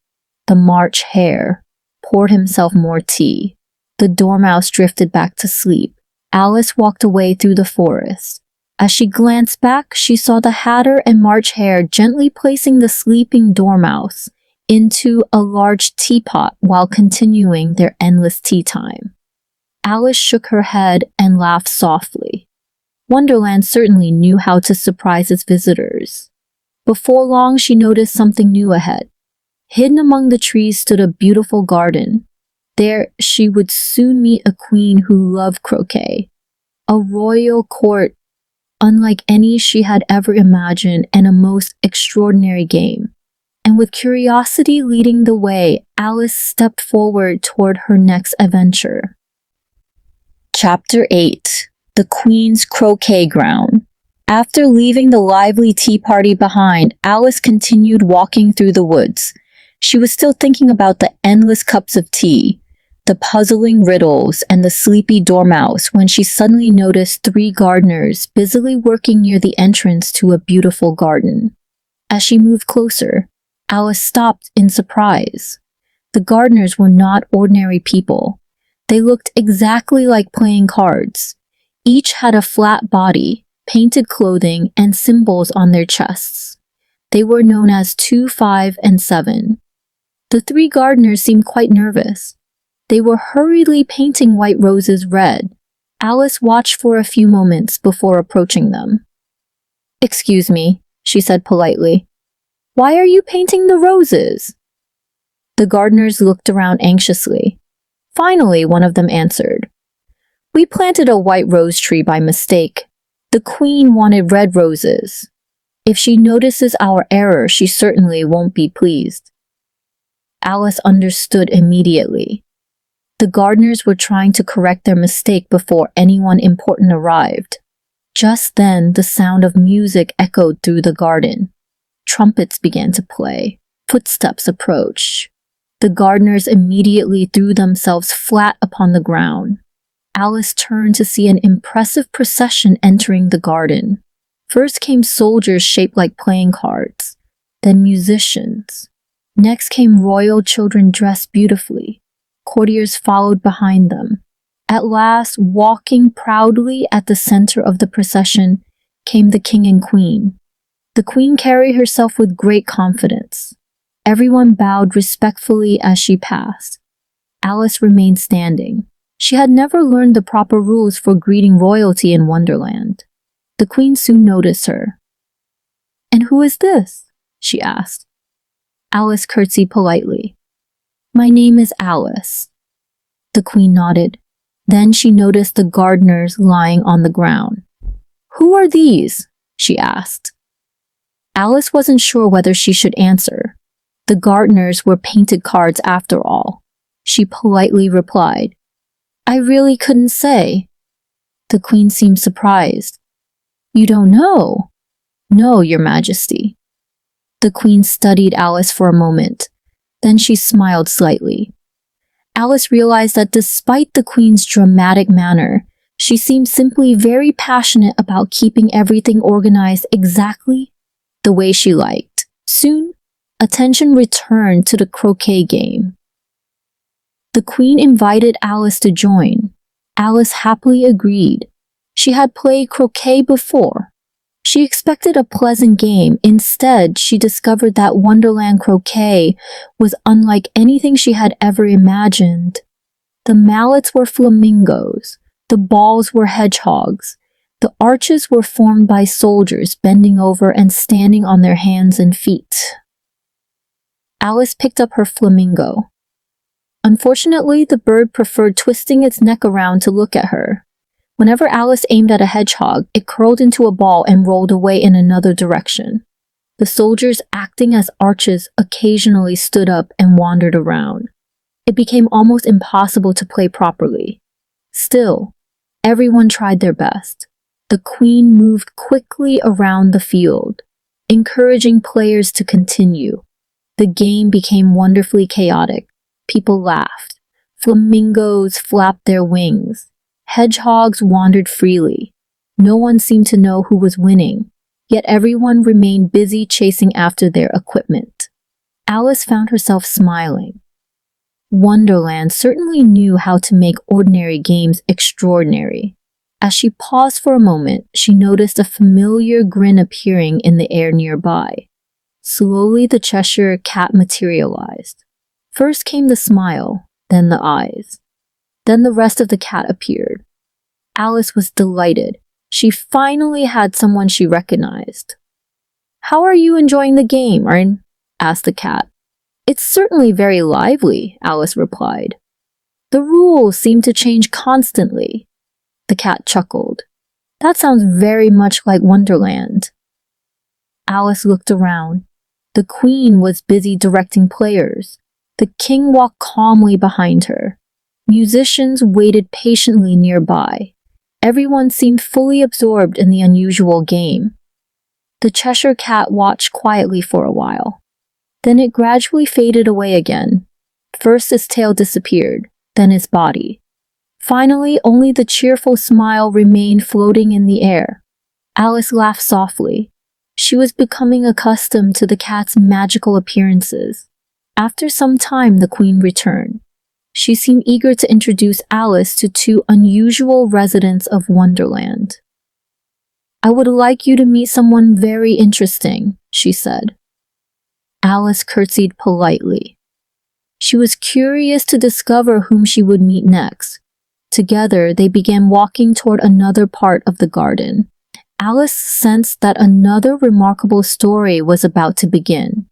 Speaker 1: The March Hare poured himself more tea. The Dormouse drifted back to sleep. Alice walked away through the forest. As she glanced back, she saw the Hatter and March Hare gently placing the sleeping Dormouse into a large teapot while continuing their endless tea time. Alice shook her head and laughed softly. Wonderland certainly knew how to surprise its visitors. Before long, she noticed something new ahead. Hidden among the trees stood a beautiful garden. There, she would soon meet a queen who loved croquet. A royal court unlike any she had ever imagined, and a most extraordinary game. And with curiosity leading the way, Alice stepped forward toward her next adventure. Chapter 8. the Queen's Croquet-Ground. After leaving the lively tea party behind, Alice continued walking through the woods. She was still thinking about the endless cups of tea, the puzzling riddles, and the sleepy dormouse when she suddenly noticed 3 gardeners busily working near the entrance to a beautiful garden. As she moved closer, Alice stopped in surprise. The gardeners were not ordinary people. They looked exactly like playing cards. Each had a flat body, painted clothing, and symbols on their chests. They were known as 2, 5, and 7. The 3 gardeners seemed quite nervous. They were hurriedly painting white roses red. Alice watched for a few moments before approaching them. "Excuse me," she said politely. "Why are you painting the roses?" The gardeners looked around anxiously. Finally, one of them answered. "We planted a white rose tree by mistake. The Queen wanted red roses. If she notices our error, she certainly won't be pleased." Alice understood immediately. The gardeners were trying to correct their mistake before anyone important arrived. Just then, the sound of music echoed through the garden. Trumpets began to play. Footsteps approached. The gardeners immediately threw themselves flat upon the ground. Alice turned to see an impressive procession entering the garden. First came soldiers shaped like playing cards, then musicians. Next came royal children dressed beautifully. Courtiers followed behind them. At last, walking proudly at the center of the procession, came the king and queen. The queen carried herself with great confidence. Everyone bowed respectfully as she passed. Alice remained standing. She had never learned the proper rules for greeting royalty in Wonderland. The queen soon noticed her. "And who is this?" she asked. Alice curtsied politely. "My name is Alice." The queen nodded. Then she noticed the gardeners lying on the ground. "Who are these?" she asked. Alice wasn't sure whether she should answer. The gardeners were painted cards after all. She politely replied, "I really couldn't say." The queen seemed surprised. "You don't know?" "No, Your Majesty." The queen studied Alice for a moment. Then she smiled slightly. Alice realized that despite the queen's dramatic manner, she seemed simply very passionate about keeping everything organized exactly the way she liked. Soon, attention returned to the croquet game. The queen invited Alice to join. Alice happily agreed. She had played croquet before. She expected a pleasant game. Instead, she discovered that Wonderland croquet was unlike anything she had ever imagined. The mallets were flamingos. The balls were hedgehogs. The arches were formed by soldiers bending over and standing on their hands and feet. Alice picked up her flamingo. Unfortunately, the bird preferred twisting its neck around to look at her. Whenever Alice aimed at a hedgehog, it curled into a ball and rolled away in another direction. The soldiers, acting as arches, occasionally stood up and wandered around. It became almost impossible to play properly. Still, everyone tried their best. The queen moved quickly around the field, encouraging players to continue. The game became wonderfully chaotic. People laughed. Flamingos flapped their wings. Hedgehogs wandered freely. No one seemed to know who was winning, yet everyone remained busy chasing after their equipment. Alice found herself smiling. Wonderland certainly knew how to make ordinary games extraordinary. As she paused for a moment, she noticed a familiar grin appearing in the air nearby. Slowly, the Cheshire Cat materialized. First came the smile, then the eyes. Then the rest of the cat appeared. Alice was delighted. She finally had someone she recognized. "How are you enjoying the game, Arn?" asked the cat. "It's certainly very lively," Alice replied. "The rules seem to change constantly." The cat chuckled. "That sounds very much like Wonderland." Alice looked around. The queen was busy directing players. The king walked calmly behind her. Musicians waited patiently nearby. everyone seemed fully absorbed in the unusual game. The Cheshire Cat watched quietly for a while. Then it gradually faded away again. First its tail disappeared, then its body. Finally, only the cheerful smile remained floating in the air. Alice laughed softly. She was becoming accustomed to the cat's magical appearances. After some time, the Queen returned. She seemed eager to introduce Alice to two unusual residents of Wonderland. "I would like you to meet someone very interesting," she said. Alice curtsied politely. She was curious to discover whom she would meet next. Together, they began walking toward another part of the garden. Alice sensed that another remarkable story was about to begin.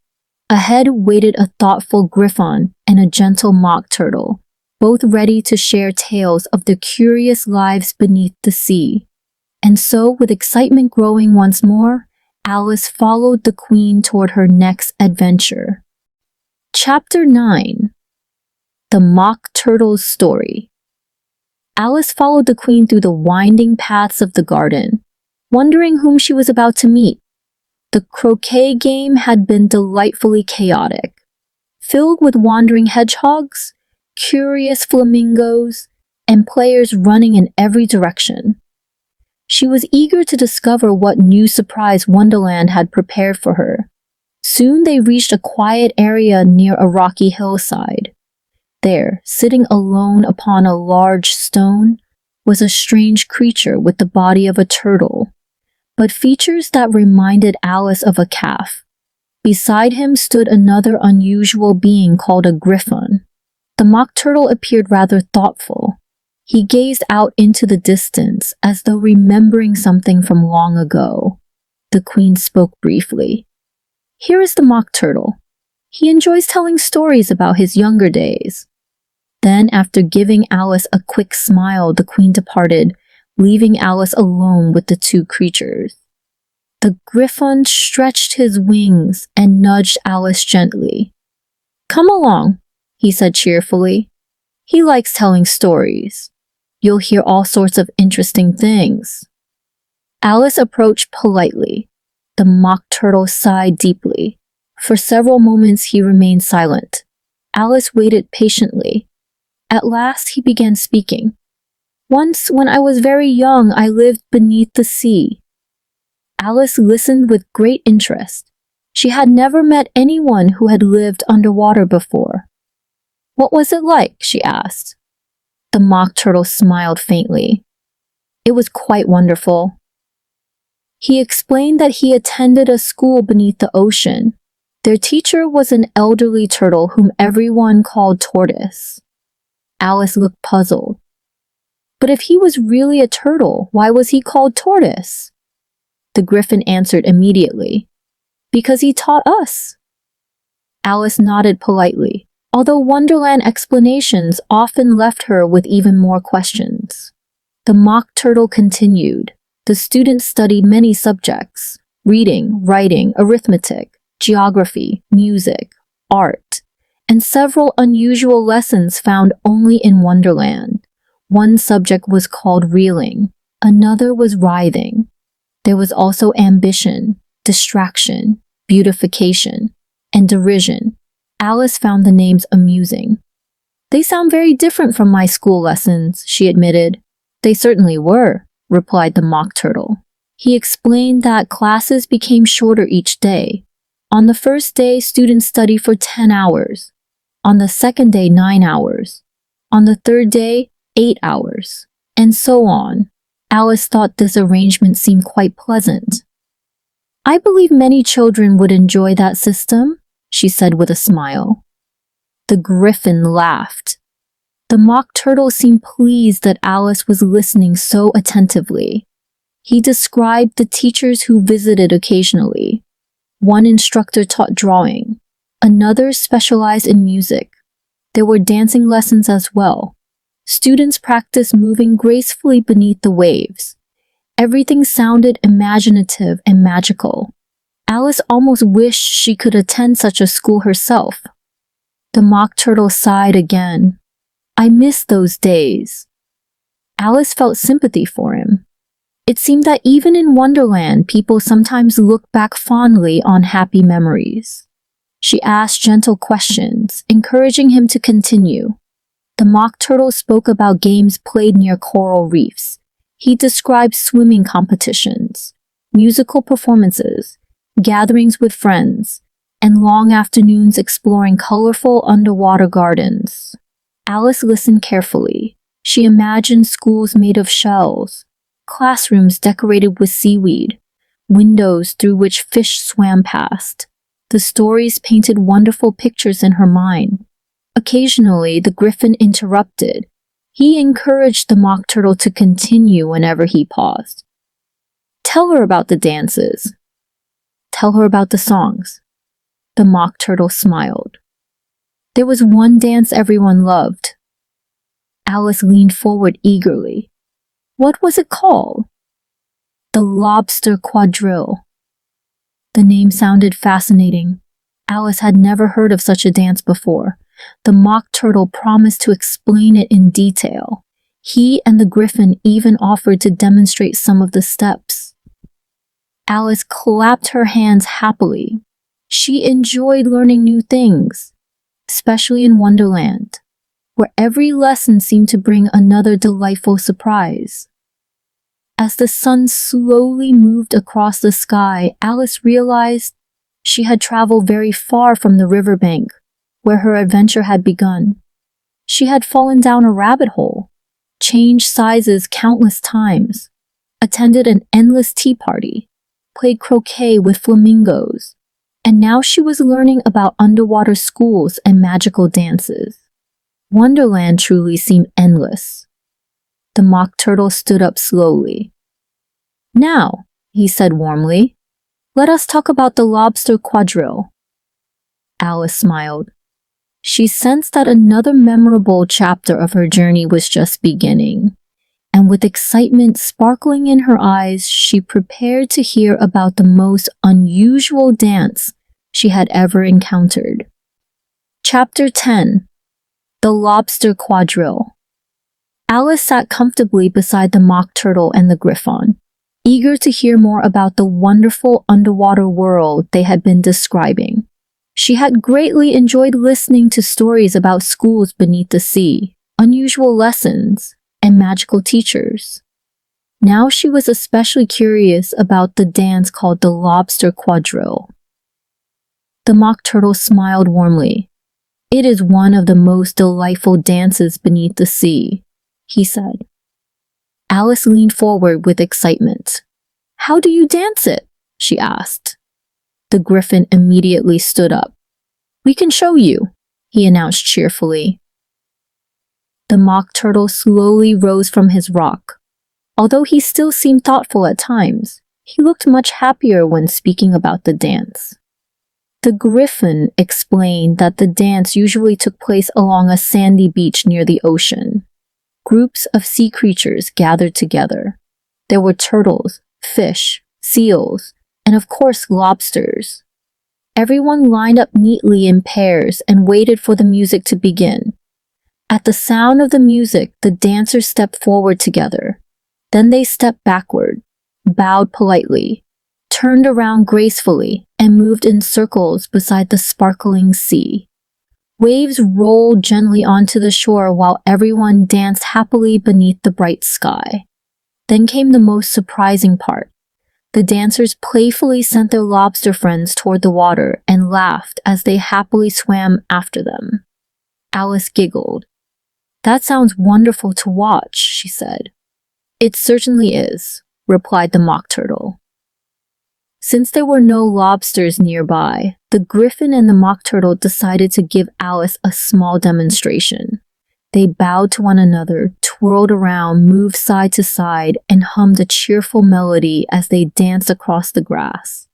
Speaker 1: Ahead waited a thoughtful griffon and a gentle mock turtle, both ready to share tales of their curious lives beneath the sea. And so, with excitement growing once more, Alice followed the Queen toward her next adventure. Chapter 9. The Mock Turtle's Story. Alice followed the Queen through the winding paths of the garden, wondering whom she was about to meet. The croquet game had been delightfully chaotic, filled with wandering hedgehogs, curious flamingos, and players running in every direction. She was eager to discover what new surprise Wonderland had prepared for her. Soon they reached a quiet area near a rocky hillside. There, sitting alone upon a large stone, was a strange creature with the body of a turtle, but features that reminded Alice of a calf. Beside him stood another unusual being called a griffon. The mock turtle appeared rather thoughtful. He gazed out into the distance as though remembering something from long ago. The Queen spoke briefly. "Here is the mock turtle. He enjoys telling stories about his younger days." Then, after giving Alice a quick smile, the Queen departed, leaving Alice alone with the two creatures. The griffon stretched his wings and nudged Alice gently. "Come along," he said cheerfully. "He likes telling stories. You'll hear all sorts of interesting things." Alice approached politely. The mock turtle sighed deeply. For several moments he remained silent. Alice waited patiently. At last he began speaking. "Once, when I was very young, I lived beneath the sea." Alice listened with great interest. She had never met anyone who had lived underwater before. "What was it like?" she asked. The mock turtle smiled faintly. "It was quite wonderful." He explained that he attended a school beneath the ocean. Their teacher was an elderly turtle whom everyone called Tortoise. Alice looked puzzled. "But if he was really a turtle, why was he called Tortoise?" The griffin answered immediately. "Because he taught us." Alice nodded politely, although Wonderland explanations often left her with even more questions. The mock turtle continued. The students studied many subjects: reading, writing, arithmetic, geography, music, art, and several unusual lessons found only in Wonderland. One subject was called reeling, another was writhing. There was also ambition, distraction, beautification, and derision. Alice found the names amusing. "They sound very different from my school lessons," she admitted. "They certainly were," replied the mock turtle. He explained that classes became shorter each day. On the first day, students studied for 10 hours. On the second day, 9 hours. On the third day, 8 hours. And so on. Alice thought this arrangement seemed quite pleasant. "I believe many children would enjoy that system," she said with a smile. The griffin laughed. The mock turtle seemed pleased that Alice was listening so attentively. He described the teachers who visited occasionally. One instructor taught drawing. Another specialized in music. There were dancing lessons as well. Students practiced moving gracefully beneath the waves. Everything sounded imaginative and magical. Alice almost wished she could attend such a school herself. The mock turtle sighed again. "I miss those days." Alice felt sympathy for him. It seemed that even in Wonderland, people sometimes look back fondly on happy memories. She asked gentle questions, encouraging him to continue. The Mock Turtle spoke about games played near coral reefs. He described swimming competitions, musical performances, gatherings with friends, and long afternoons exploring colorful underwater gardens. Alice listened carefully. She imagined schools made of shells, classrooms decorated with seaweed, windows through which fish swam past. The stories painted wonderful pictures in her mind. Occasionally, the Griffin interrupted. He encouraged the Mock Turtle to continue whenever he paused. Tell her about the dances. Tell her about the songs. The Mock Turtle smiled. There was one dance everyone loved. Alice leaned forward eagerly. What was it called? The Lobster Quadrille. The name sounded fascinating. Alice had never heard of such a dance before. The Mock Turtle promised to explain it in detail. He and the Griffin even offered to demonstrate some of the steps. Alice clapped her hands happily. She enjoyed learning new things, especially in Wonderland, where every lesson seemed to bring another delightful surprise. As the sun slowly moved across the sky, Alice realized she had traveled very far from the riverbank where her adventure had begun. She had fallen down a rabbit hole, changed sizes countless times, attended an endless tea party, played croquet with flamingos, and now she was learning about underwater schools and magical dances. Wonderland truly seemed endless. The Mock Turtle stood up slowly. Now, he said warmly, let us talk about the Lobster Quadrille. Alice smiled. She sensed that another memorable chapter of her journey was just beginning, and with excitement sparkling in her eyes, she prepared to hear about the most unusual dance she had ever encountered. Chapter 10. The Lobster Quadrille. Alice sat comfortably beside the Mock Turtle and the Griffin, eager to hear more about the wonderful underwater world they had been describing. She had greatly enjoyed listening to stories about schools beneath the sea, unusual lessons, and magical teachers. Now she was especially curious about the dance called the Lobster Quadrille. The Mock Turtle smiled warmly. It is one of the most delightful dances beneath the sea, he said. Alice leaned forward with excitement. How do you dance it? She asked. The Griffin immediately stood up. We can show you, he announced cheerfully. The Mock Turtle slowly rose from his rock. Although he still seemed thoughtful at times, he looked much happier when speaking about the dance. The Griffin explained that the dance usually took place along a sandy beach near the ocean. Groups of sea creatures gathered together. There were turtles, fish, seals, and of course lobsters. Everyone lined up neatly in pairs and waited for the music to begin. At the sound of the music, the dancers stepped forward together. Then they stepped backward, bowed politely, turned around gracefully, and moved in circles beside the sparkling sea. Waves rolled gently onto the shore while everyone danced happily beneath the bright sky. Then came the most surprising part. The dancers playfully sent their lobster friends toward the water and laughed as they happily swam after them. Alice giggled. That sounds wonderful to watch, she said. It certainly is, replied the Mock Turtle. Since there were no lobsters nearby, the Griffin and the Mock Turtle decided to give Alice a small demonstration. They bowed to one another, twirled around, moved side to side, and hummed a cheerful melody as they danced across the grass.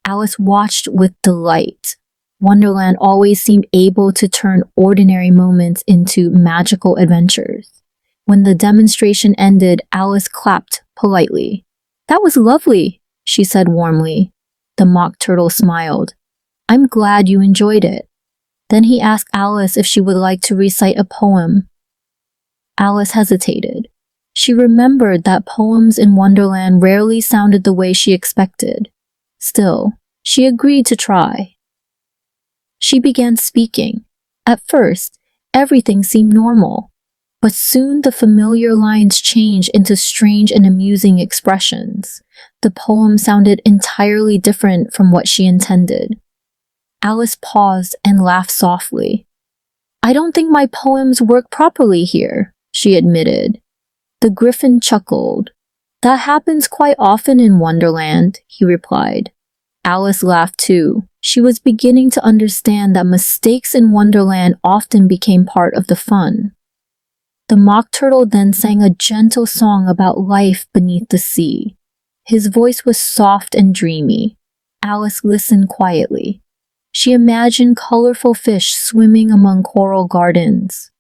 Speaker 1: Alice watched with delight. Wonderland always seemed able to turn ordinary moments into magical adventures. When the demonstration ended, Alice clapped politely. That was lovely, she said warmly. The Mock Turtle smiled. I'm glad you enjoyed it. Then he asked Alice if she would like to recite a poem. Alice hesitated. She remembered that poems in Wonderland rarely sounded the way she expected. Still, she agreed to try. She began speaking. At first, everything seemed normal, but soon the familiar lines changed into strange and amusing expressions. The poem sounded entirely different from what she intended. Alice paused and laughed softly. "I don't think my poems work properly here," she admitted. The Griffin chuckled. "That happens quite often in Wonderland," he replied. Alice laughed too. She was beginning to understand that mistakes in Wonderland often became part of the fun. The Mock Turtle then sang a gentle song about life beneath the sea. His voice was soft and dreamy. Alice listened quietly. She imagined colorful fish swimming among coral gardens.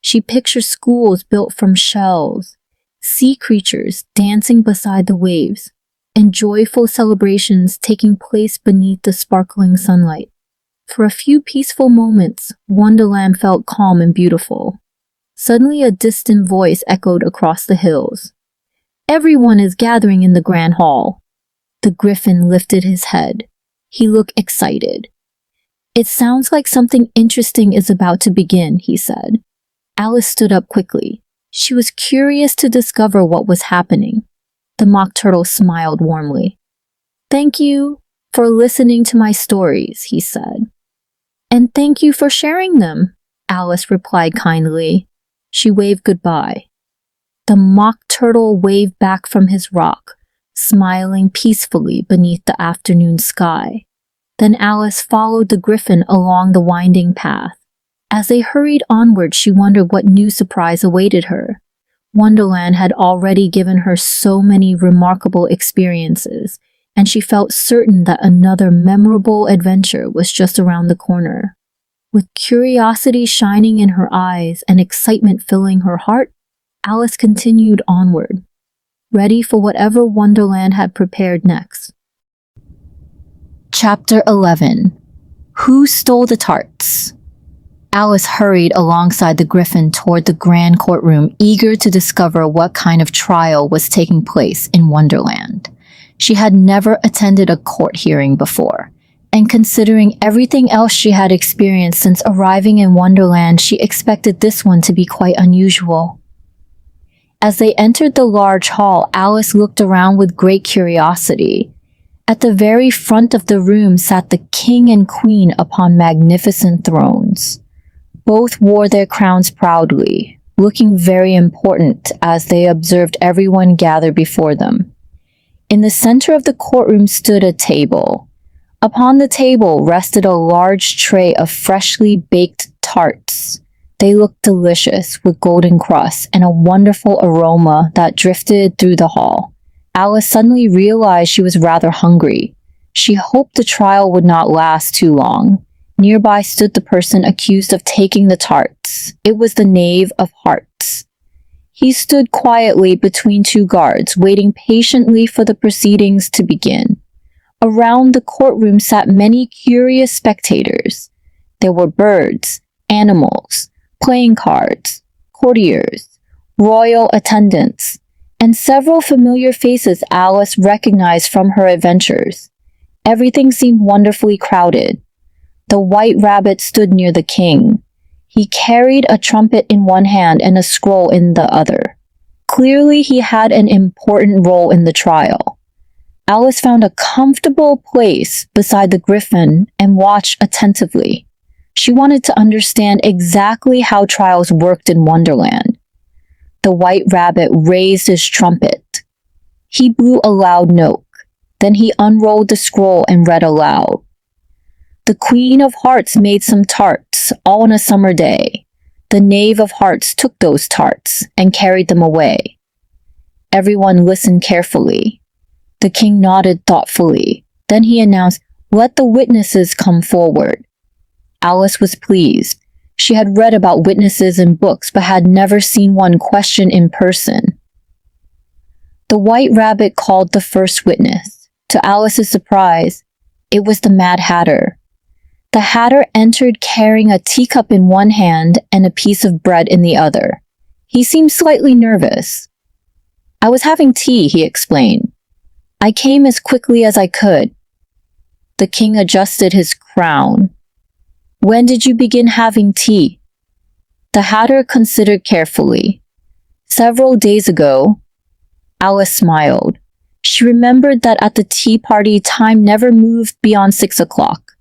Speaker 1: She pictured schools built from shells, sea creatures dancing beside the waves, and joyful celebrations taking place beneath the sparkling sunlight. For a few peaceful moments, Wonderland felt calm and beautiful. Suddenly a distant voice echoed across the hills. "Everyone is gathering in the grand hall." The Griffin lifted his head. He looked excited. "It sounds like something interesting is about to begin," he said. Alice stood up quickly. She was curious to discover what was happening. The Mock Turtle smiled warmly. "Thank you for listening to my stories," he said. "And thank you for sharing them," Alice replied kindly. She waved goodbye. The Mock Turtle waved back from his rock, smiling peacefully beneath the afternoon sky. Then Alice followed the Griffin along the winding path. As they hurried onward, she wondered what new surprise awaited her. Wonderland had already given her so many remarkable experiences, and she felt certain that another memorable adventure was just around the corner. With curiosity shining in her eyes and excitement filling her heart, Alice continued onward, ready for whatever Wonderland had prepared next. Chapter 11. Who Stole the Tarts? Alice hurried alongside the Griffin toward the grand courtroom, eager to discover what kind of trial was taking place in Wonderland. She had never attended a court hearing before, and considering everything else she had experienced since arriving in Wonderland, she expected this one to be quite unusual. As they entered the large hall, Alice looked around with great curiosity. At the very front of the room sat the king and queen upon magnificent thrones. Both wore their crowns proudly, looking very important as they observed everyone gathered before them. In the center of the courtroom stood a table. Upon the table rested a large tray of freshly baked tarts. They looked delicious with golden crusts and a wonderful aroma that drifted through the hall. Alice suddenly realized she was rather hungry. She hoped the trial would not last too long. Nearby stood the person accused of taking the tarts. It was the Knave of Hearts. He stood quietly between two guards, waiting patiently for the proceedings to begin. Around the courtroom sat many curious spectators. There were birds, animals, playing cards, courtiers, royal attendants, and several familiar faces Alice recognized from her adventures. Everything seemed wonderfully crowded. The White Rabbit stood near the king. He carried a trumpet in one hand and a scroll in the other. Clearly, he had an important role in the trial. Alice found a comfortable place beside the Griffin and watched attentively. She wanted to understand exactly how trials worked in Wonderland. The White Rabbit raised his trumpet. He blew a loud note. Then he unrolled the scroll and read aloud. The Queen of Hearts made some tarts, all on a summer day. The Knave of Hearts took those tarts and carried them away. Everyone listened carefully. The king nodded thoughtfully. Then he announced, "Let the witnesses come forward." Alice was pleased. She had read about witnesses in books but had never seen one questioned in person. The White Rabbit called the first witness. To Alice's surprise, it was the Mad Hatter. The Hatter entered carrying a teacup in one hand and a piece of bread in the other. He seemed slightly nervous. I was having tea, he explained. I came as quickly as I could. The king adjusted his crown. When did you begin having tea? The hatter considered carefully. Several days ago. Alice smiled. She remembered that at the tea party time never moved beyond 6 o'clock.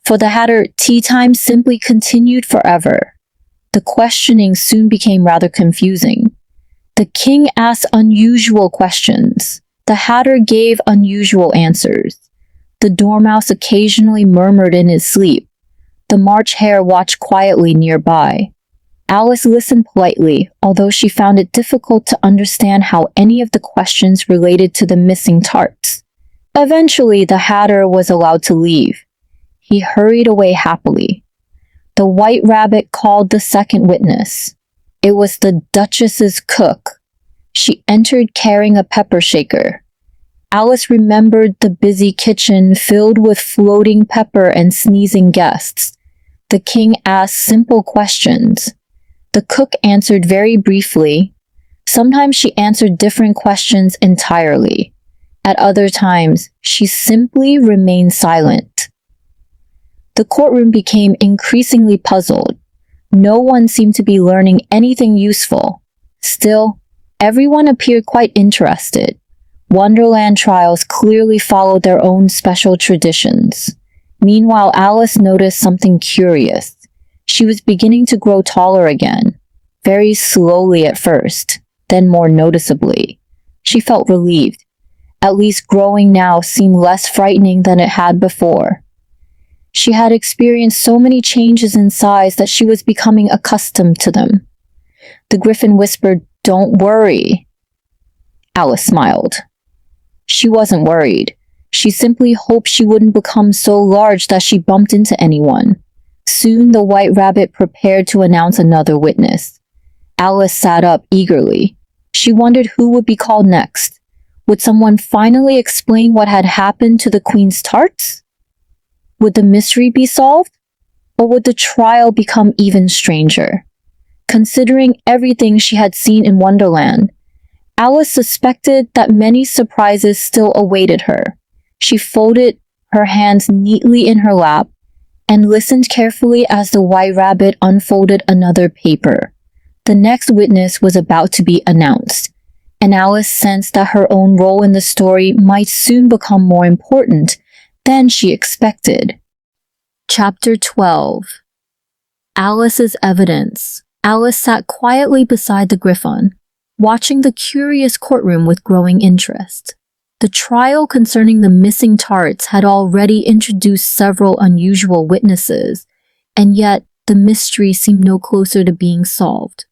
Speaker 1: For the hatter, tea time simply continued forever. The questioning soon became rather confusing. The king asked unusual questions. The hatter gave unusual answers. The dormouse occasionally murmured in his sleep. The March hare watched quietly nearby. Alice listened politely, although she found it difficult to understand how any of the questions related to the missing tarts. Eventually, the hatter was allowed to leave. He hurried away happily. The white rabbit called the second witness. It was the Duchess's cook. She entered carrying a pepper shaker. Alice remembered the busy kitchen filled with floating pepper and sneezing guests. The king asked simple questions. The cook answered very briefly. Sometimes she answered different questions entirely. At other times, she simply remained silent. The courtroom became increasingly puzzled. No one seemed to be learning anything useful. Still, everyone appeared quite interested. Wonderland trials clearly followed their own special traditions. Meanwhile, Alice noticed something curious. She was beginning to grow taller again, very slowly at first, then more noticeably. She felt relieved. At least growing now seemed less frightening than it had before. She had experienced so many changes in size that she was becoming accustomed to them. The griffin whispered, "Don't worry." Alice smiled. She wasn't worried. She simply hoped she wouldn't become so large that she bumped into anyone. Soon the white rabbit prepared to announce another witness. Alice sat up eagerly. She wondered who would be called next. Would someone finally explain what had happened to the queen's tarts? Would the mystery be solved? Or would the trial become even stranger? Considering everything she had seen in Wonderland, Alice suspected that many surprises still awaited her. She folded her hands neatly in her lap and listened carefully as the white rabbit unfolded another paper. The next witness was about to be announced, and Alice sensed that her own role in the story might soon become more important than she expected. Chapter 12. Alice's Evidence. Alice sat quietly beside the griffin, watching the curious courtroom with growing interest. The trial concerning the missing tarts had already introduced several unusual witnesses, and yet the mystery seemed no closer to being solved.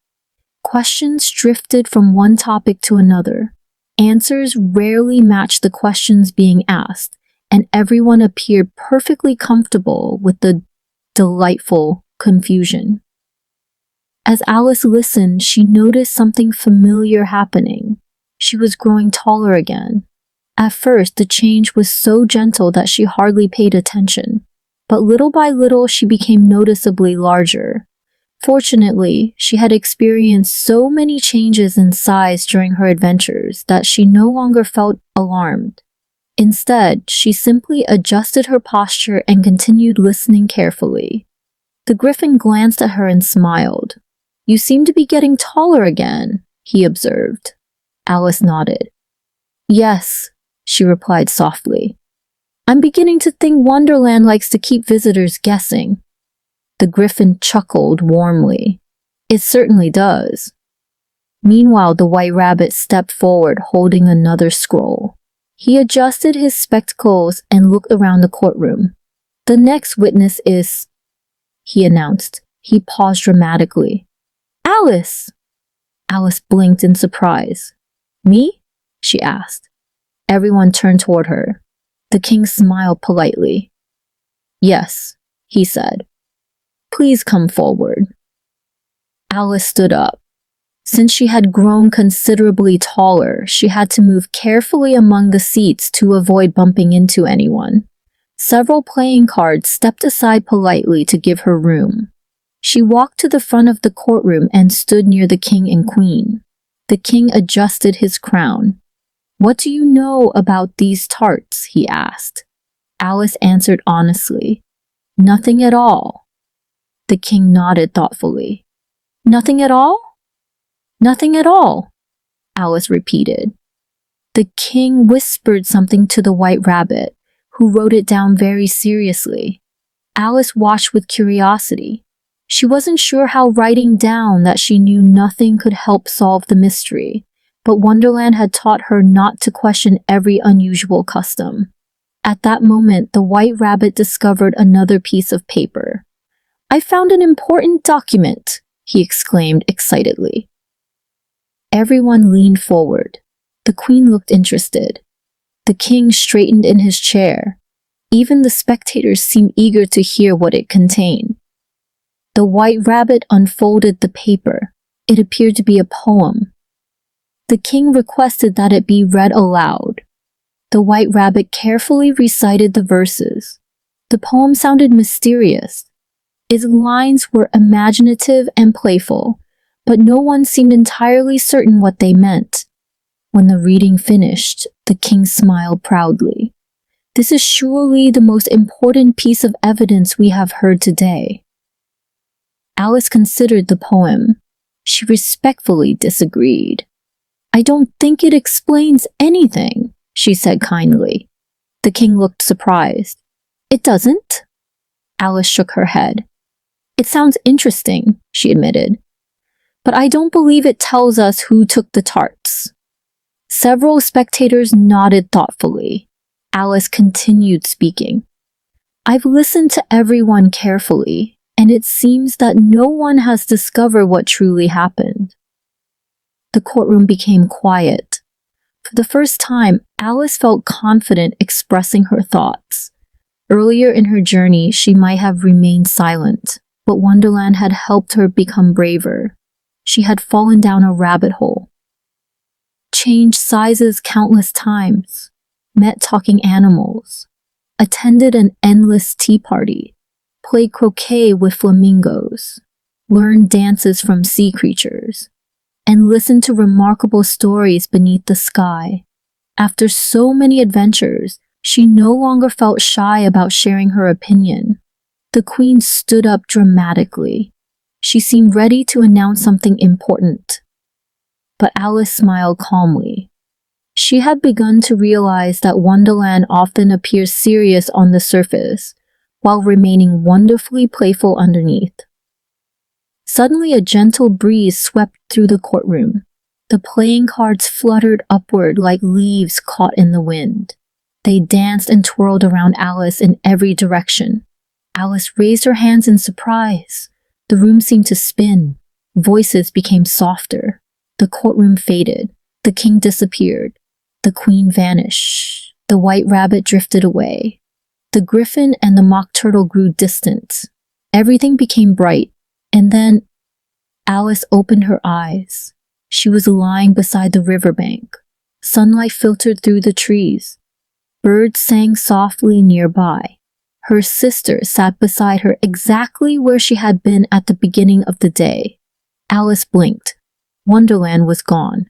Speaker 1: Questions drifted from one topic to another. Answers rarely matched the questions being asked, and everyone appeared perfectly comfortable with the delightful confusion. As Alice listened, she noticed something familiar happening. She was growing taller again. At first, the change was so gentle that she hardly paid attention, but little by little she became noticeably larger. Fortunately, she had experienced so many changes in size during her adventures that she no longer felt alarmed. Instead, she simply adjusted her posture and continued listening carefully. The griffin glanced at her and smiled. "You seem to be getting taller again," he observed. Alice nodded. "Yes," she replied softly. "I'm beginning to think Wonderland likes to keep visitors guessing." The griffin chuckled warmly. "It certainly does." Meanwhile, the white rabbit stepped forward holding another scroll. He adjusted his spectacles and looked around the courtroom. "The next witness is," he announced. He paused dramatically. "Alice!" Alice blinked in surprise. "Me?" she asked. Everyone turned toward her. The king smiled politely. "Yes," he said. "Please come forward." Alice stood up. Since she had grown considerably taller, she had to move carefully among the seats to avoid bumping into anyone. Several playing cards stepped aside politely to give her room. She walked to the front of the courtroom and stood near the king and queen. The king adjusted his crown. "What do you know about these tarts?" he asked. Alice answered honestly, "Nothing at all." The king nodded thoughtfully. "Nothing at all?" "Nothing at all," Alice repeated. The king whispered something to the White Rabbit, who wrote it down very seriously. Alice watched with curiosity. She wasn't sure how writing down that she knew nothing could help solve the mystery, but Wonderland had taught her not to question every unusual custom. At that moment, the White Rabbit discovered another piece of paper. "I found an important document," he exclaimed excitedly. Everyone leaned forward. The Queen looked interested. The King straightened in his chair. Even the spectators seemed eager to hear what it contained. The White Rabbit unfolded the paper. It appeared to be a poem. The king requested that it be read aloud. The White Rabbit carefully recited the verses. The poem sounded mysterious. Its lines were imaginative and playful, but no one seemed entirely certain what they meant. When the reading finished, the king smiled proudly. "This is surely the most important piece of evidence we have heard today." Alice considered the poem. She respectfully disagreed. "I don't think it explains anything," she said kindly. The king looked surprised. "It doesn't?" Alice shook her head. "It sounds interesting," she admitted, "but I don't believe it tells us who took the tarts." Several spectators nodded thoughtfully. Alice continued speaking. "I've listened to everyone carefully, and it seems that no one has discovered what truly happened." The courtroom became quiet. For the first time, Alice felt confident expressing her thoughts. Earlier in her journey, she might have remained silent, but Wonderland had helped her become braver. She had fallen down a rabbit hole, changed sizes countless times, met talking animals, attended an endless tea party, played croquet with flamingos, learned dances from sea creatures, and listened to remarkable stories beneath the sky. After so many adventures, she no longer felt shy about sharing her opinion. The Queen stood up dramatically. She seemed ready to announce something important. But Alice smiled calmly. She had begun to realize that Wonderland often appears serious on the surface, while remaining wonderfully playful underneath. Suddenly a gentle breeze swept through the courtroom. The playing cards fluttered upward like leaves caught in the wind. They danced and twirled around Alice in every direction. Alice raised her hands in surprise. The room seemed to spin. Voices became softer. The courtroom faded. The king disappeared. The queen vanished. The White Rabbit drifted away. The griffin and the mock turtle grew distant. Everything became bright. And then Alice opened her eyes. She was lying beside the riverbank. Sunlight filtered through the trees. Birds sang softly nearby. Her sister sat beside her exactly where she had been at the beginning of the day. Alice blinked. Wonderland was gone.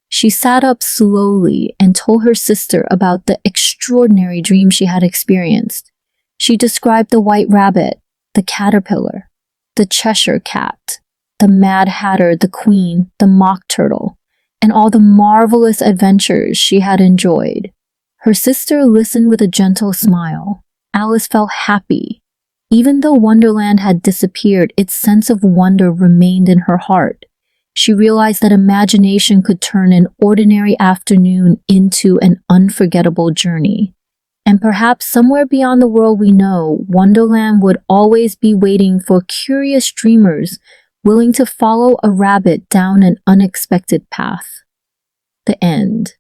Speaker 1: She sat up slowly and told her sister about the extraordinary dream she had experienced. She described the White Rabbit, the caterpillar, the Cheshire Cat, the Mad Hatter, the Queen, the Mock Turtle, and all the marvelous adventures she had enjoyed. Her sister listened with a gentle smile. Alice felt happy. Even though Wonderland had disappeared, its sense of wonder remained in her heart. She realized that imagination could turn an ordinary afternoon into an unforgettable journey. And perhaps somewhere beyond the world we know, Wonderland would always be waiting for curious dreamers willing to follow a rabbit down an unexpected path. The end.